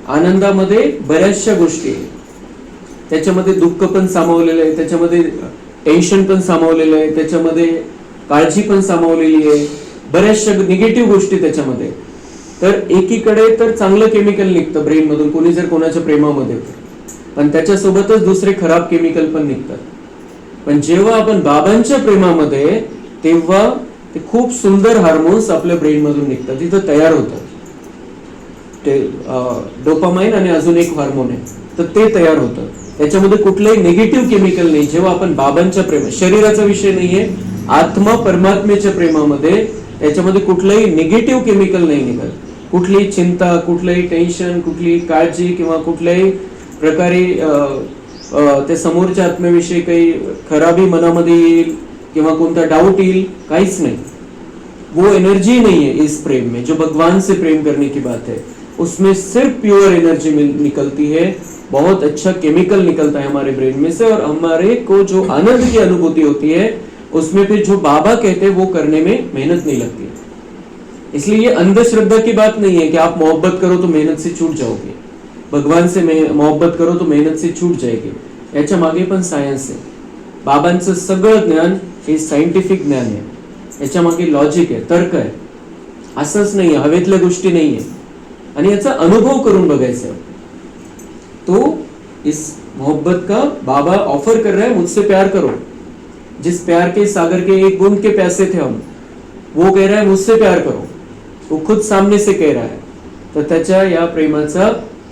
Speaker 1: आनंदामध्ये बऱ्याचशा गोष्टी आहेत, त्याच्यामध्ये दुःख पण सामावलेलं आहे, त्याच्यामध्ये टेन्शन पण सामावलेलं आहे, त्याच्यामध्ये काळजी पण सामावलेली आहे, बऱ्याचशा निगेटिव्ह गोष्टी त्याच्यामध्ये। तर एकीकडे तर चांगलं केमिकल निघतं ब्रेन मधून, कोणी जर कोणाच्या प्रेमामध्ये होतं, पण त्याच्यासोबतच दुसरे खराब केमिकल पण निघतात। पण जेव्हा आपण बाबांच्या प्रेमामध्ये, तेव्हा ते खूप सुंदर हार्मोन्स आपल्या ब्रेन मधून निघतात, तिथं तयार होतात। ते डोपामाइन आणि अजून एक हार्मोन आहे, तर ते तयार होतं, त्याच्यामध्ये कुठलंही निगेटिव्ह केमिकल नाही। जेव्हा आपण बाबांच्या प्रेमात, शरीराचा विषय नाहीये, आत्मा परमात्मेच्या प्रेमामध्ये, त्याच्यामध्ये कुठलंही निगेटिव्ह केमिकल नाही निघत। कुठलीही चिंता, कुठलंही टेन्शन, कुठलीही काळजी किंवा कुठल्याही प्रकारे त्या समोरच्या आत्म्याविषयी काही खराबी मनामध्ये येईल किंवा कोणता डाउट येईल, काहीच नहीं। वो एनर्जी नहीं है इस प्रेम में, जो भगवान से प्रेम करने की बात है, उसमें सिर्फ प्योर एनर्जी निकलती है, बहुत अच्छा केमिकल निकलता है हमारे ब्रेन में से, और हमारे को जो आनंद की अनुभूति होती है उसमें फिर जो बाबा कहते हैं वो करने में मेहनत नहीं लगती। इसलिए ये अंधश्रद्धा की बात नहीं है कि आप मोहब्बत करो तो मेहनत से छूट जाओगे, भगवान से मोहब्बत करो तो मेहनत से छूट जाएगी। याच्या मागे पण सायन्स आहे, बाबांचं सगळं ज्ञान हे सायंटिफिक ज्ञान आहे, याच्या मागे लॉजिक आहे, तर्क आहे, असंच नाही आहे, हवेतल्या गोष्टी नाही आहे, आणि याचा अनुभव करून बघायचा। तो इस मोहब्बत का बाबा ऑफर कर रहा है, मुझसे प्यार करो। जिस प्यार के सागर के एक बूंद के प्यासे थे हम, वो कह रहा है मुझसे प्यार करो, वो खुद सामने से कह रहा है। तर त्याच्या या प्रेमाचा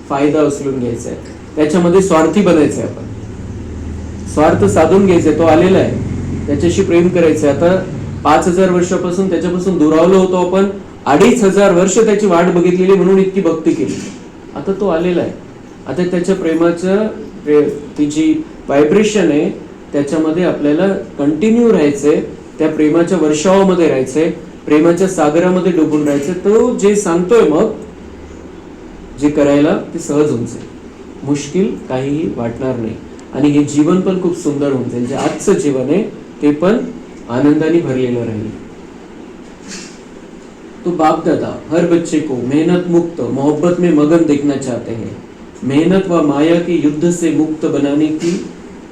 Speaker 1: फायदा उचलून घ्यायचा आहे, त्याच्यामध्ये स्वार्थी बनायचं आहे, आपण स्वार्थ साधून घ्यायचा आहे। तो आलेला आहे, त्याच्याशी प्रेम करायचं आहे। आता 5000 वर्षापासून त्याच्यापासून दुरावलो होतो आपण, 2500 वर्ष त्याची वाट बघितलेली म्हणून इतकी भक्ती केली। आता तो आलेला आहे, आता त्याच्या प्रेमाचं ती जी व्हायब्रेशन आहे त्याच्यामध्ये आपल्याला कंटिन्यू राहायचंय, त्या प्रेमाच्या वर्षावामध्ये राहायचंय, प्रेमाच्या सागरामध्ये डुबून राहायचंय। तो जे सांगतोय मग जे करायला ते सहज होऊन जाईल, मुश्किल काहीही वाटणार नाही, आणि हे जीवन पण खूप सुंदर होऊन जाईल। जे आजचं जीवन आहे ते पण आनंदाने भरलेलं राहील। तो बाप दादा हर बच्चे को मेहनत मुक्त मोहब्बत में मगन देखना चाहते हैं। मेहनत व माया के युद्ध से मुक्त बनाने की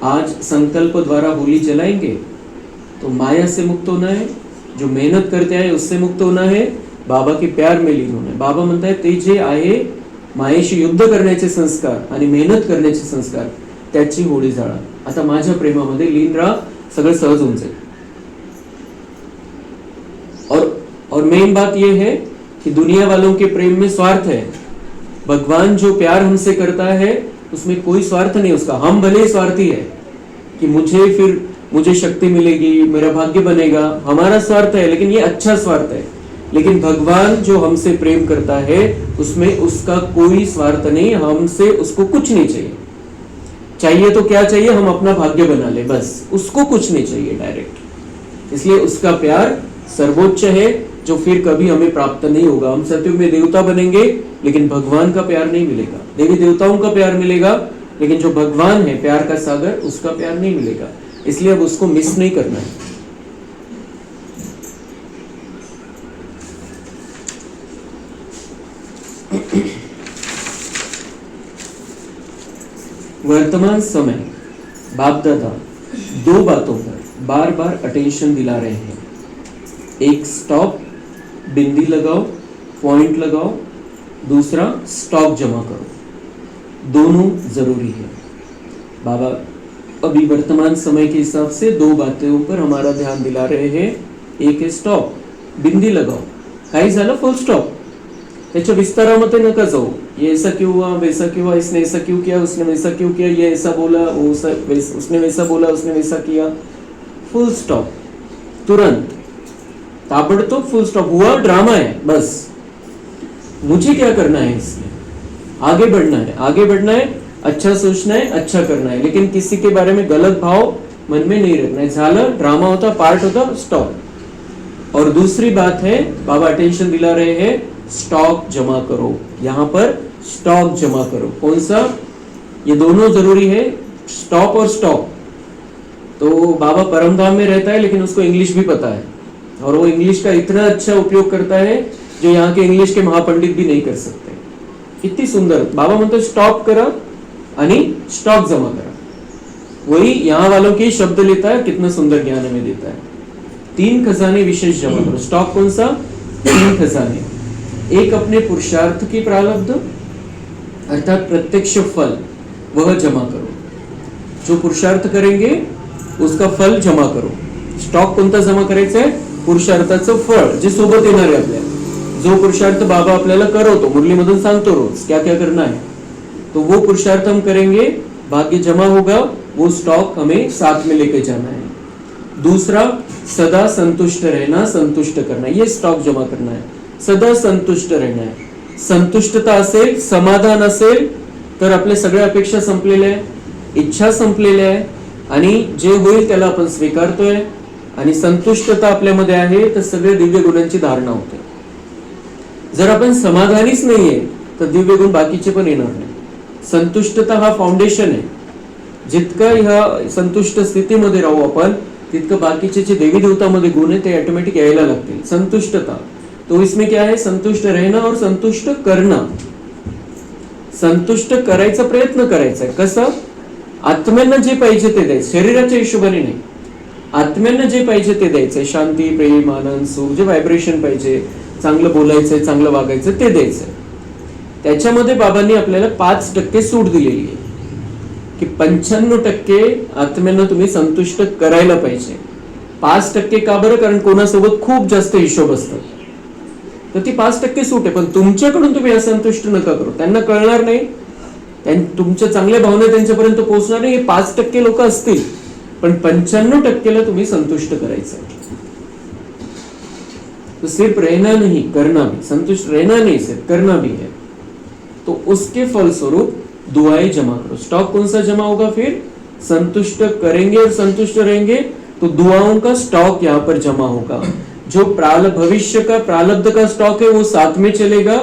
Speaker 1: आज संकल्प द्वारा होली जलाएंगे। तो माया से मुक्त होना है, जो मेहनत करते आहे उससे मुक्त होना है, बाबा के प्यार में लीन होना है। बाबा म्हणताय ते जे आहे मायेशी युद्ध करण्याचे संस्कार आणि मेहनत करण्याचे संस्कार, त्याची होळी जाळा। आता माझ्या प्रेमामध्ये लीन राहा, सगळं सहज होऊन जाईल। और मेन बात यह है कि दुनिया वालों के प्रेम में स्वार्थ है। भगवान जो प्यार हमसे करता है उसमें कोई स्वार्थ नहीं उसका। हम भले ही स्वार्थी है कि मुझे शक्ति मिलेगी, मेरा भाग्य बनेगा, हमारा स्वार्थ है, लेकिन ये अच्छा स्वार्थ है। लेकिन भगवान जो हमसे प्रेम करता है उसमें उसका कोई स्वार्थ नहीं, हमसे उसको कुछ नहीं चाहिए। चाहिए तो क्या चाहिए, हम अपना भाग्य बना ले, बस उसको कुछ नहीं चाहिए डायरेक्ट। इसलिए उसका प्यार सर्वोच्च है, जो फिर कभी हमें प्राप्त नहीं होगा। हम सतयुग में देवता बनेंगे लेकिन भगवान का प्यार नहीं मिलेगा, देवी देवताओं का प्यार मिलेगा, लेकिन जो भगवान है प्यार का सागर, उसका प्यार नहीं मिलेगा। इसलिए अब उसको मिस नहीं करना है। वर्तमान समय बाप दादा दो बातों पर बार बार अटेंशन दिला रहे हैं। एक स्टॉप, बिंदी लगाओ, पॉइंट लगाओ, दूसरा स्टॉक जमा करो, दोनों जरूरी है। बाबा अभी वर्तमान समय के हिसाब से दो बातों पर हमारा ध्यान दिला रहे हैं। एक है स्टॉप, बिंदी लगाओ, काही झालं फुल स्टॉप, त्याच्या विस्तारामध्ये नका जाऊ। ये ऐसा क्यों हुआ, वैसा क्यों हुआ, इसने ऐसा क्यों किया, उसने वैसा क्यों किया, ये ऐसा बोला, उसने वैसा बोला, उसने वैसा किया। फुल स्टॉप, तुरंत ताबड़तोब फुल स्टॉप। हुआ, ड्रामा है, बस मुझे क्या करना है इसमें, आगे बढ़ना है, आगे बढ़ना है, अच्छा सोचना है, अच्छा करना है, लेकिन किसी के बारे में गलत भाव मन में नहीं रखना है। झालं, ड्रामा होता, पार्ट होता, स्टॉप। और दूसरी बात है, बाबा अटेंशन दिला रहे हैं, स्टॉक जमा करो। यहाँ पर स्टॉक जमा करो। कौन सा? ये दोनों जरूरी है, स्टॉप और स्टॉक। तो बाबा परमधाम में रहता है, लेकिन उसको इंग्लिश भी पता है, और वो इंग्लिश का इतना अच्छा उपयोग करता है जो यहाँ के इंग्लिश के महापंडित भी नहीं कर सकते। किती सुंदर बाबा म्हणतो, स्टॉप करा आणि स्टॉक जमा करा। वही यहाँ वालों के शब्द लेता है, कितना सुंदर ज्ञान हमें देता है। 3 खजाने विशेष जमा करो। स्टॉक कौन सा? 3 खजाने। एक अपने पुरुषार्थ की प्रारब्ध अर्थात प्रत्यक्ष फल, वह जमा करो। जो पुरुषार्थ करेंगे उसका फल जमा करो। स्टॉक कोणता जमा करायचा आहे? पुरुषार्थाचं फळ, जे सोबत येणार आहे आपल्या। जो पुरुषार्थ बाबा आपल्याला करवतो, मुरलीमधून सांगतो रोज क्या क्या करना है, तो वो पुरुषार्थ हम करेंगे, भाग्य जमा होगा, वो स्टॉक हमें साथ में लेके जाना है। दूसरा, सदा संतुष्ट रहना, संतुष्ट करना, ये स्टॉक जमा करना है। सदा संतुष्ट रहना है। संतुष्टता असेल, समाधान असेल, तर आपल्या सगळ्या अपेक्षा संपलेल्या आहे, इच्छा संपलेल्या आहे, आणि जे होईल त्याला आपण स्वीकारतोय, आणि संतुष्टता आपल्यामध्ये आहे, तर सगळे दिव्य गुणांची धारणा होते। जर आपण समाधानीच नाहीये तर दिव्य गुण बाकीचे पण येणार नाही। संतुष्टता हा फाउंडेशन आहे। जितकं ह्या संतुष्ट स्थितीमध्ये राहू आपण, तितकं बाकीचे जे देवी देवतामध्ये गुण आहे ते ऑटोमॅटिक यायला लागतील। संतुष्टता, तो इसमें क्या है? संतुष्ट रहना और संतुष्ट करना। संतुष्ट करायचा प्रयत्न करायचा आहे। कसं? आत्म्यांना जे पाहिजे ते द्यायचं, शरीराच्या हिशोबाने नाही। आत्म्यांना जे पाहिजे ते द्यायचंय, शांती, प्रेम, आनंद, सुख, जे व्हायब्रेशन पाहिजे, चांगलं बोलायचंय, चांगलं वागायचं, ते द्यायचंय। त्याच्यामध्ये बाबांनी आपल्याला 5% सूट दिलेली आहे की 95% आत्म्यांना तुम्ही संतुष्ट करायला पाहिजे। 5% का बरं? कारण कोणासोबत खूप जास्त हिशोब असतात, तर ती 5% सूट आहे। पण तुमच्याकडून तुम्ही असंतुष्ट नका करू, त्यांना कळणार नाही, तुमच्या चांगल्या भावना त्यांच्यापर्यंत पोहोचणार नाही। 5% लोक असतील, पण 95%ला तुम्ही संतुष्ट करायचं। तो सिर्फ रहना नहीं, करना भी। संतुष्ट रहना नहीं, सिर्फ करना भी है। तो उसके फलस्वरूप दुआएं जमा करो। स्टॉक कौन सा जमा होगा? फिर संतुष्ट करेंगे और संतुष्ट रहेंगे तो दुआओं का स्टॉक यहाँ पर जमा होगा। जो भविष्य का प्रारब्ध का स्टॉक है वो साथ में चलेगा,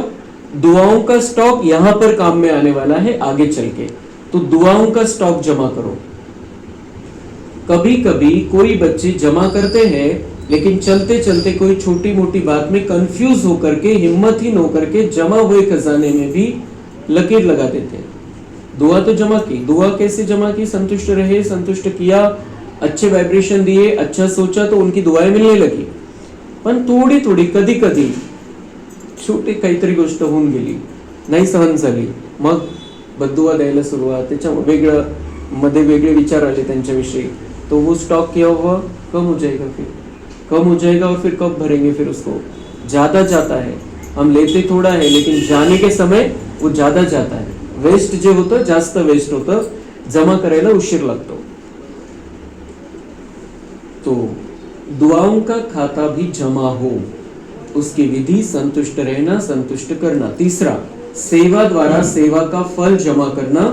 Speaker 1: दुआओं का स्टॉक यहाँ पर काम में आने वाला है आगे चल के। तो दुआओं का स्टॉक जमा करो। कभी कभी कोई बच्चे जमा करते हैं, लेकिन चलते चलते कोई छोटी मोटी बात में कंफ्यूज होकर के, हिम्मतहीन होकर के जमा हुए खजाने में भी लकीर लगा देते हैं। दुआ तो जमा की, दुआ कैसे जमा की? संतुष्ट रहे, संतुष्ट किया, अच्छे वाइब्रेशन दिए, अच्छा सोचा, तो उनकी दुआएं मिलने लगी। पण थोडी थोडी, कधी कधी छोटी काहीतरी गोष्ट होऊन गेली, नाही सहन झाली, मग बद्दुआ द्यायला सुरुवात, त्याच्या वेगळं मध्ये वेगळे विचार आले त्यांच्याविषयी, तो वो स्टॉक किया हुआ कम हो जाएगा, फिर कम हो जाएगा, और फिर कब भरेंगे? फिर उसको ज्यादा जाता है। हम लेते थोड़ा है, लेकिन जाने के समय वो ज्यादा जाता है। वेस्ट जे होतं जास्त वेस्ट होतं, जमा करायला उशीर लागतो। तो दुआओं का खाता भी जमा हो, उसकी विधि संतुष्ट रहना, संतुष्ट करना। तीसरा, सेवा द्वारा सेवा का फल जमा करना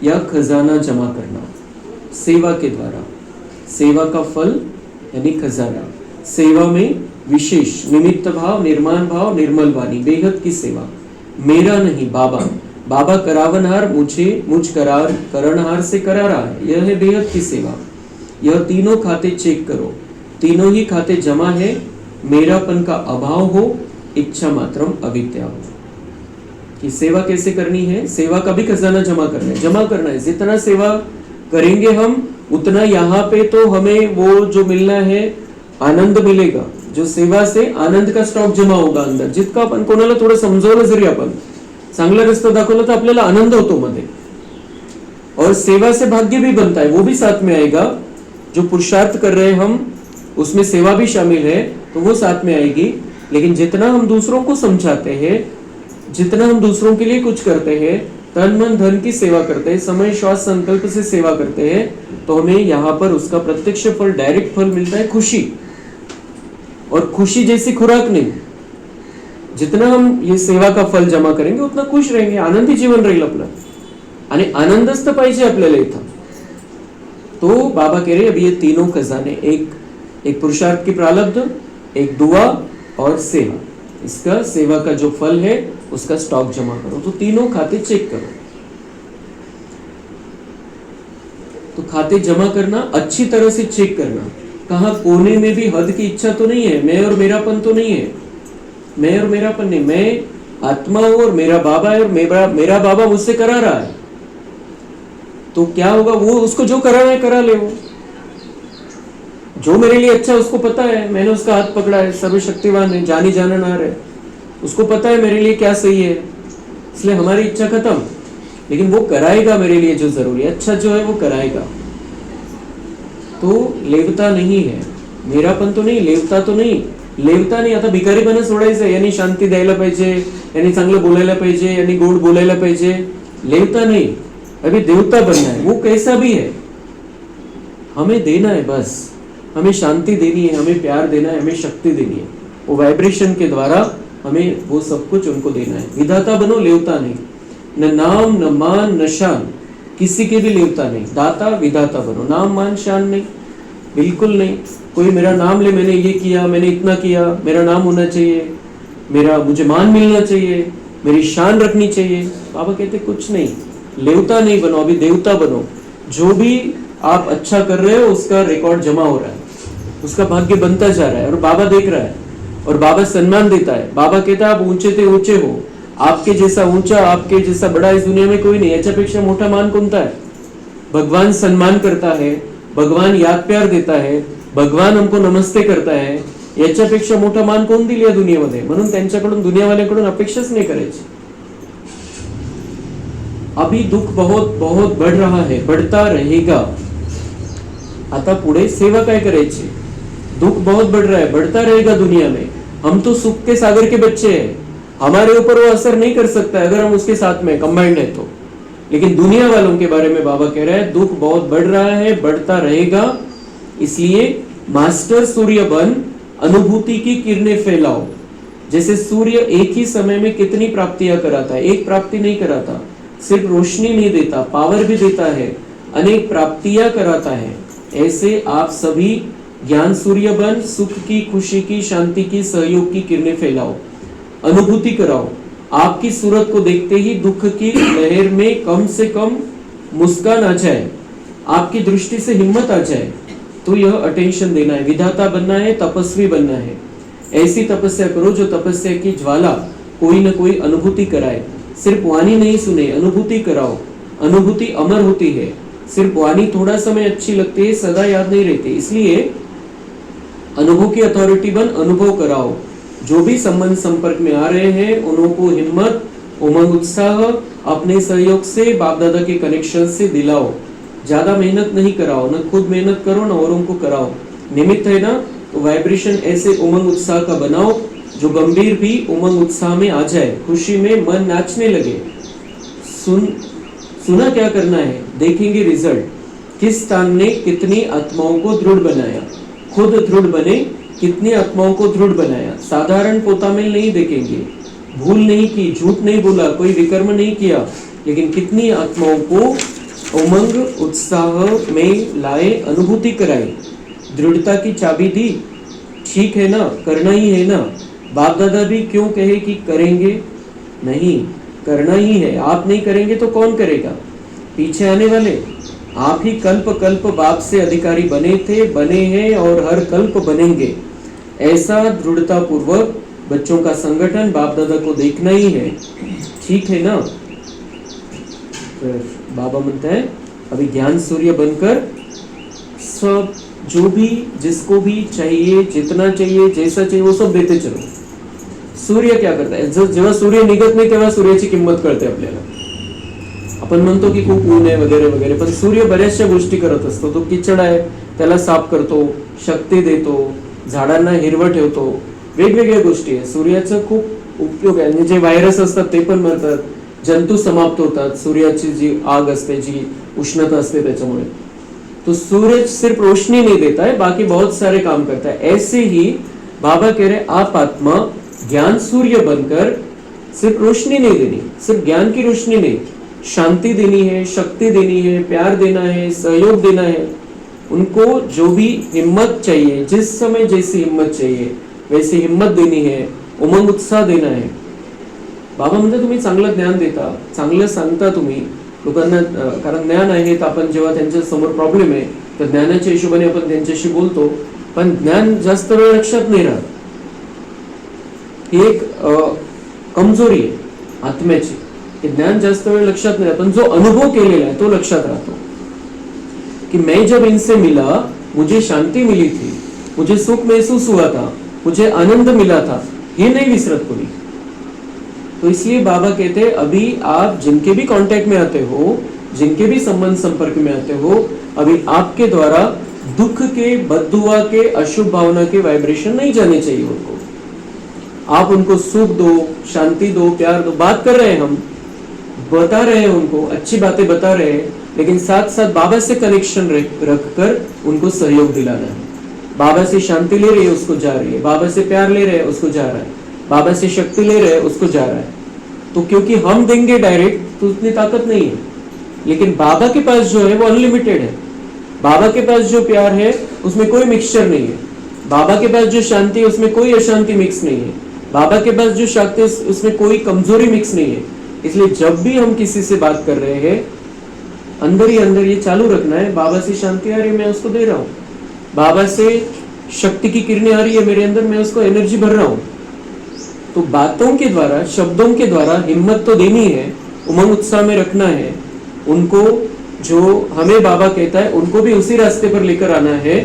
Speaker 1: या खजाना जमा करना। सेवा के द्वारा सेवा का फल यानी खजाना। सेवा में विशेष निमित्त भाव, निर्माण भाव, निर्मल वाणी, बेहद की सेवा। मेरा नहीं, बाबा, बाबा करावनहार, मुझ करणहार से करा रहा है, यह है बेहद की सेवा। यह तीनों खाते चेक करो, तीनों ही खाते जमा है, मेरापन का अभाव हो, इच्छा मात्रम अविद्या हो। कि सेवा कैसे करनी है? सेवा का भी खजाना जमा करना है, जितना सेवा करेंगे हम उतना यहाँ पे तो हमें वो जो मिलना है आनंद मिलेगा, जो सेवा से आनंद का स्टॉक जमा होगा अंदर. जितका आपण कोणाला थोडं समजवलं जरी आपण, चांगला रस्ता दाखवला तर आपल्याला आनंद होतो मध्ये. और सेवा से भाग्य भी बनता है, वो भी साथ में आएगा. जो पुरुषार्थ कर रहे हैं हम, उसमें सेवा भी शामिल है, तो वो साथ में आएगी. लेकिन जितना हम दूसरों को समझाते हैं, जितना हम दूसरों के लिए कुछ करते हैं, तन मन धन की सेवा करते हैं, समय श्वास संकल्प से सेवा करते हैं, तो हमें यहाँ पर उसका प्रत्यक्ष फल, डायरेक्ट फल मिलता है, खुशी. और खुशी जैसी खुराक नहीं. जितना हम ये सेवा का फल जमा करेंगे उतना खुश रहेंगे, आनंदी जीवन राहील आपलं. आणि आनंदच तर पाहिजे आपल्याला इथं. तो बाबा कह रहे अभी ये तीनों खजाने, एक पुरुषार्थ की प्रारब्ध, एक दुआ और सेवा. इसका सेवा का जो फल है उसका स्टॉक जमा करो. तो तीनों खाते चेक करो. तो खाते जमा करना, अच्छी तरह से चेक करना. कहा कोने में भी हद की इच्छा तो नहीं है, मैं और मेरापन तो नहीं है. मैं और मेरापन नहीं, मैं आत्मा हूं और मेरा बाबा है और मेरा बाबा मुझसे करा रहा है. तो क्या होगा, वो उसको जो कराना है करा ले. वो जो मेरे लिए अच्छा उसको पता है, मैंने उसका हाथ पकड़ा है, सर्वशक्तिवान है, जानी जाननार है, उसको पता है मेरे लिए क्या सही है. इसलिए हमारी इच्छा खत्म. लेकिन वो कराएगा मेरे लिए जो जरूरी है, अच्छा जो है वो कराएगा. तो लेवता नहीं है, मेरापन तो नाही, लेवता तो नाही. लेवता नाही. आता भिकारीपणा सोडायचं, यांनी शांती द्यायला पाहिजे, यांनी चांगलं बोलायला पाहिजे, यांनी गोड बोलायला पाहिजे. लेवता नहीं, अभी देवता बनना है. वो कैसा भी है, हमें देना है बस. हमें शांति देनी है, हमें प्यार देना है, हमें शक्ति देनी है. वो वाइब्रेशन के द्वारा हमें वो सब कुछ उनको देना है. विधाता बनो, लेवता नहीं. न नाम न मान न शान, किसी के भी लेवता नहीं. दाता विधाता बनो. नाम मान शान नहीं, बिल्कुल नहीं. कोई मेरा नाम ले, मैंने ये किया, मैंने इतना किया, मेरा नाम होना चाहिए, मुझे मान मिलना चाहिए, मेरी शान रखनी चाहिए. बाबा कहते कुछ नहीं. लेवता नहीं बनो, अभी देवता बनो. जो भी आप अच्छा कर रहे हो उसका रिकॉर्ड जमा हो रहा है, उसका भाग्य बनता जा रहा है और बाबा देख रहा है और बाबा सम्मान देता है. बाबा कहता है आप ऊंचे ते ऊंचे हो, आपके जैसा ऊंचा, आपके जैसा बड़ा इस दुनिया में कोई नहीं. याच्यापेक्षा मोठा मान कोणता है? भगवान सम्मान करता है, भगवान याद प्यार देता है, भगवान हमको नमस्ते करता है. याच्यापेक्षा मोठा मान कोण दिली या दुनियेमध्ये? म्हणून त्यांच्याकडून, दुनियावाल्याकडून अपेक्षाच नाही करायची. अभी दुख बहुत बहुत बढ़ रहा है, बढ़ता रहेगा. आता पुढे सेवा काय करायची? दुख बहुत बढ़ रहा है, बढ़ता रहेगा दुनिया में. हम तो सुख के सागर के बच्चे हैं, हमारे ऊपर वो असर नहीं कर सकता है अगर हम उसके साथ में कंबाइंड है तो. लेकिन दुनिया वालों के बारे में बाबा कह रहा है दुख बहुत बढ़ रहा है, बढ़ता रहेगा. इसलिए मास्टर सूर्य बन, अनुभूति की किरणें फैलाओ. जैसे सूर्य एक ही समय में कितनी प्राप्तियां कराता है, एक प्राप्ति नहीं कराता, सिर्फ रोशनी नहीं देता, पावर भी देता है, अनेक प्राप्तियां कराता है. ऐसे आप सभी ज्ञान सूर्य बन, सुख की, खुशी की, शांति की, सहयोग की किरणें फैलाओ. अनुभूति कराओ. आपकी सूरत को देखते ही दुख की लहर में कम से कम मुस्कान आ जाए, आपकी दृष्टि से हिम्मत आ जाए. तो यह अटेंशन देना है. विधाता बनना है, तपस्वी बनना है. ऐसी तपस्या करो जो तपस्या की ज्वाला कोई न कोई अनुभूति कराए. सिर्फ वाणी नहीं सुने, अनुभूति कराओ. अनुभूति अमर होती है. सिर्फ वाणी थोड़ा समय अच्छी लगती है, सदा याद नहीं रहती. इसलिए अनुभव की अथॉरिटी बन, अनुभव कराओ. जो भी संबंध संपर्क में आ रहे हैं उनको हिम्मत, उमंग, उत्साह अपने सहयोग से, बाप दादा के कनेक्शन से दिलाओ. ज्यादा मेहनत नहीं कराओ, न खुद मेहनत करो न औरों को कराओ. निमित्त है ना, तो वाइब्रेशन ऐसे उमंग उत्साह का बनाओ जो गंभीर भी उमंग उत्साह में आ जाए, खुशी में मन नाचने लगे. सुना क्या करना है, देखेंगे रिजल्ट. किस स्थान ने कितनी आत्माओं को दृढ़ बनाया, खुद दृढ़ बने, कितनी आत्माओं को दृढ़ बनाया. साधारण पोतामेल नहीं देखेंगे, भूल नहीं की, झूठ नहीं बोला, कोई विकर्म नहीं किया, लेकिन कितनी आत्माओं को उमंग उत्साह में लाए, अनुभूति कराई, दृढ़ता की चाबी दी. ठीक है ना, करना ही है ना. बाप दादा भी क्यों कहे कि करेंगे? नहीं, करना ही है. आप नहीं करेंगे तो कौन करेगा? पीछे आने वाले. आप ही कल्प कल्प बाप से अधिकारी बने थे, बने हैं और हर कल्प बनेंगे. ऐसा दृढ़ता पूर्वक बच्चों का संगठन बाप दादा को देखना ही है. ठीक है ना. बाबा म्हणता है अभी ज्ञान सूर्य बनकर सब जो भी जिसको भी चाहिए, जितना चाहिए, जैसा चाहिए वो सब देते चलो. सूर्य क्या करता आहे, जेव्हा सूर्य निघत नाही तेव्हा सूर्याची किंमत कळते आपल्याला. आपण म्हणतो की खूप ऊन आहे वगैरे वगैरे, पण सूर्य बऱ्याचशा गोष्टी करत असतो. तो किचड आहे त्याला साफ करतो, शक्ती देतो, झाडांना हिरवं ठेवतो, वेगवेगळ्या गोष्टी आहे. सूर्याचा खूप उपयोग आहे. आणि जे व्हायरस असतात ते पण मरतात, जंतू समाप्त होतात सूर्याची जी आग असते, जी उष्णता असते त्याच्यामुळे. तो सूरज सिर्फ रोशनी नहीं देता है, बाकी बहुत सारे काम करता है. ऐसे ही बाबा कह रहे आप आत्मा ज्ञान सूर्य बनकर सिर्फ रोशनी नहीं देनी, सिर्फ ज्ञान की रोशनी नहीं, शांति देनी है, शक्ति देनी है, प्यार देना है, सहयोग देना है. उनको जो भी हिम्मत चाहिए, जिस समय जैसी हिम्मत चाहिए वैसी हिम्मत देनी है, उमंग उत्साह देना है. बाबा म्हणजे तुम्ही चांगलं ज्ञान देता, चांगलं सांगता तुम्ही लोकांना, कारण ज्ञान आहे तर आपण जेव्हा त्यांच्या समोर प्रॉब्लेम आहे तर ज्ञानाच्या हिशोबाने आपण त्यांच्याशी बोलतो, पण ज्ञान जास्त वेळ लक्षात नाही राहत. ही एक कमजोरी आहे आत्म्याची, की ज्ञान जास्त वेळ लक्षात नाही राहत, पण जो अनुभव केलेला आहे तो लक्षात राहतो. कि मैं जब इनसे मिला मुझे शांति मिली थी, मुझे सुख महसूस हुआ था, मुझे आनंद मिला था, ये नहीं विसरत कोई. तो इसलिए बाबा कहते हैं अभी आप जिनके भी कांटेक्ट में आते हो, जिनके भी संबंध संपर्क में आते हो, अभी आपके द्वारा दुख के, बद्दुआ के, अशुभ भावना के वाइब्रेशन नहीं जाने चाहिए उनको. आप उनको सुख दो, शांति दो, प्यार दो. बात कर रहे हैं हम, बता रहे हैं उनको, अच्छी बातें बता रहे हैं, लेकिन साथ साथ बाबा से कनेक्शन रखकर उनको सहयोग दिलाना है. बाबा से शांति ले रही है उसको जा रही है, बाबा से प्यार ले रहे हैं उसको जा रहा है, बाबा से शक्ति ले रहे हैं उसको जा रहा है. तो क्योंकि हम देंगे डायरेक्ट तो उतनी ताकत नहीं है, लेकिन बाबा के पास जो है वो अनलिमिटेड है. बाबा के पास जो प्यार है उसमें कोई मिक्सचर नहीं है. बाबा के पास जो शांति है उसमें कोई अशांति मिक्स नहीं है. बाबा के पास जो शक्ति है उसमें कोई कमजोरी मिक्स नहीं है. इसलिए जब भी हम किसी से बात कर रहे हैं, अंदर ही अंदर ये चालू रखना है, बाबा से शांति आ रही है मैं उसको दे रहा हूँ, बाबा से शक्ति की किरणें आ रही है मेरे अंदर, मैं उसको एनर्जी भर रहा हूँ. तो बातों के द्वारा, शब्दों के द्वारा हिम्मत तो देनी है, उमंग उत्साह में रखना है उनको. जो हमें बाबा कहता है उनको भी उसी रास्ते पर लेकर आना है,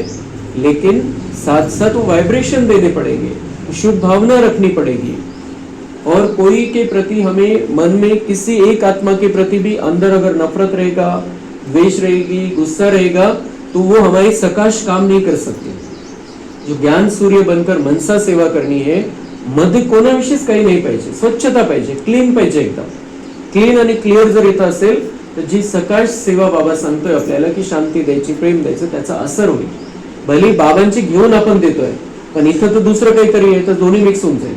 Speaker 1: लेकिन साथ साथ वो वाइब्रेशन देने पड़ेंगे, शुभ भावना रखनी पड़ेगी. और कोई के प्रति हमें मन में किसी एक आत्मा के प्रति भी अंदर अगर नफरत रहेगा, द्वेष रहेगी, गुस्सा रहेगा, तो वो हमारी सकाश काम नहीं कर सकते. जो ज्ञान सूर्य बनकर मनसा सेवा करनी है, मध्ये कोणाविषयीच काही नाही पाहिजे, स्वच्छता पाहिजे, क्लीन पाहिजे, एकदम क्लीन आणि क्लिअर जर येत असेल तर जी सकाश सेवा बाबा सांगतोय आपल्याला की शांती द्यायची, प्रेम द्यायचं, त्याचा असर होईल. भले बाबांची घेऊन आपण देतोय, पण इथं तर दुसरं काहीतरी आहे, तर दोन्ही मिक्स होऊन जाईल.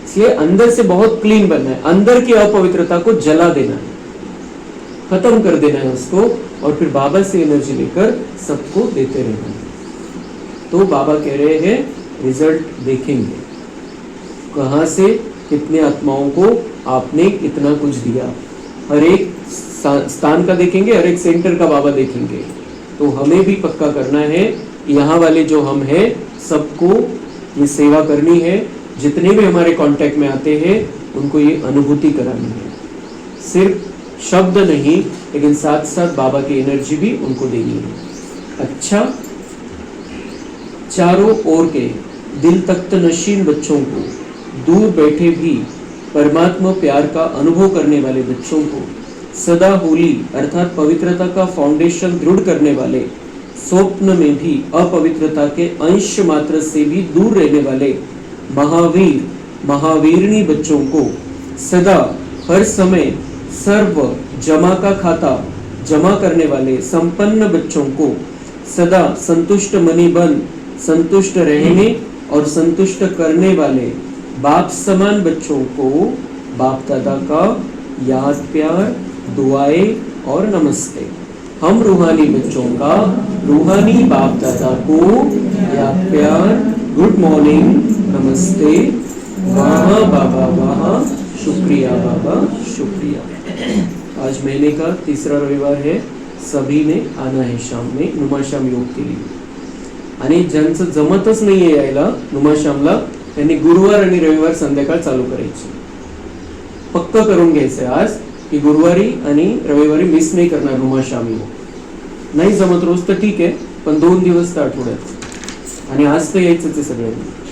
Speaker 1: इसलिए अंदर से बहुत क्लीन बनना है, अंदर की अपवित्रता को जला देना है, खत्म कर देना है उसको, और फिर बाबा से एनर्जी लेकर सबको देते रहना है. तो बाबा कह रहे हैं रिजल्ट देखेंगे, कहां से कितने आत्माओं को आपने कितना कुछ दिया, हर एक स्थान का देखेंगे, हर एक सेंटर का बाबा देखेंगे. तो हमें भी पक्का करना है, यहाँ वाले जो हम हैं सबको ये सेवा करनी है. जितने भी हमारे कांटेक्ट में आते हैं उनको ये अनुभूति करानी है, सिर्फ शब्द नहीं, लेकिन साथ साथ बाबा की एनर्जी भी उनको देनी है. अच्छा, चारों ओर के दिल तख्त नशीन बच्चों को, दूर बैठे भी परमात्मा प्यार का अनुभव करने वाले बच्चों को, सदा होली अर्थात पवित्रता का फाउंडेशन दृढ़ करने वाले, स्वप्न में भी अपवित्रता के अंश मात्र से भी दूर रहने वाले महावीर, महावीरनी बच्चों को, सदा हर समय सर्व जमा का खाता जमा करने वाले संपन्न बच्चों को, सदा संतुष्ट मनी बन संतुष्ट रहने और संतुष्ट करने वाले बाप समान बच्चों को बाप दादा का याद, प्यार, दुआएं और नमस्ते. हम रूहानी बच्चों का रूहानी बाप दादा को याद, प्यार, गुड मॉर्निंग, नमस्ते, वाह बाबा वाह, शुक्रिया बाबा शुक्रिया. आज महीने का तीसरा रविवार है, सभी ने आना है शाम में नुमाशाम योग के लिए. आणि ज्यांचं जमतच नाहीये यायला नुमाशामला, त्यांनी गुरुवार आणि रविवार संध्याकाळ चालू करायची. पक्का करून घ्यायचंय आज की गुरुवारी आणि रविवारी मिस नाही करणार नुमाशाम योग. नाही जमत रोज तर ठीक आहे, पण 2 दिवस तर आठवड्यात, आणि आज तर यायचंच आहे सगळ्यांनी.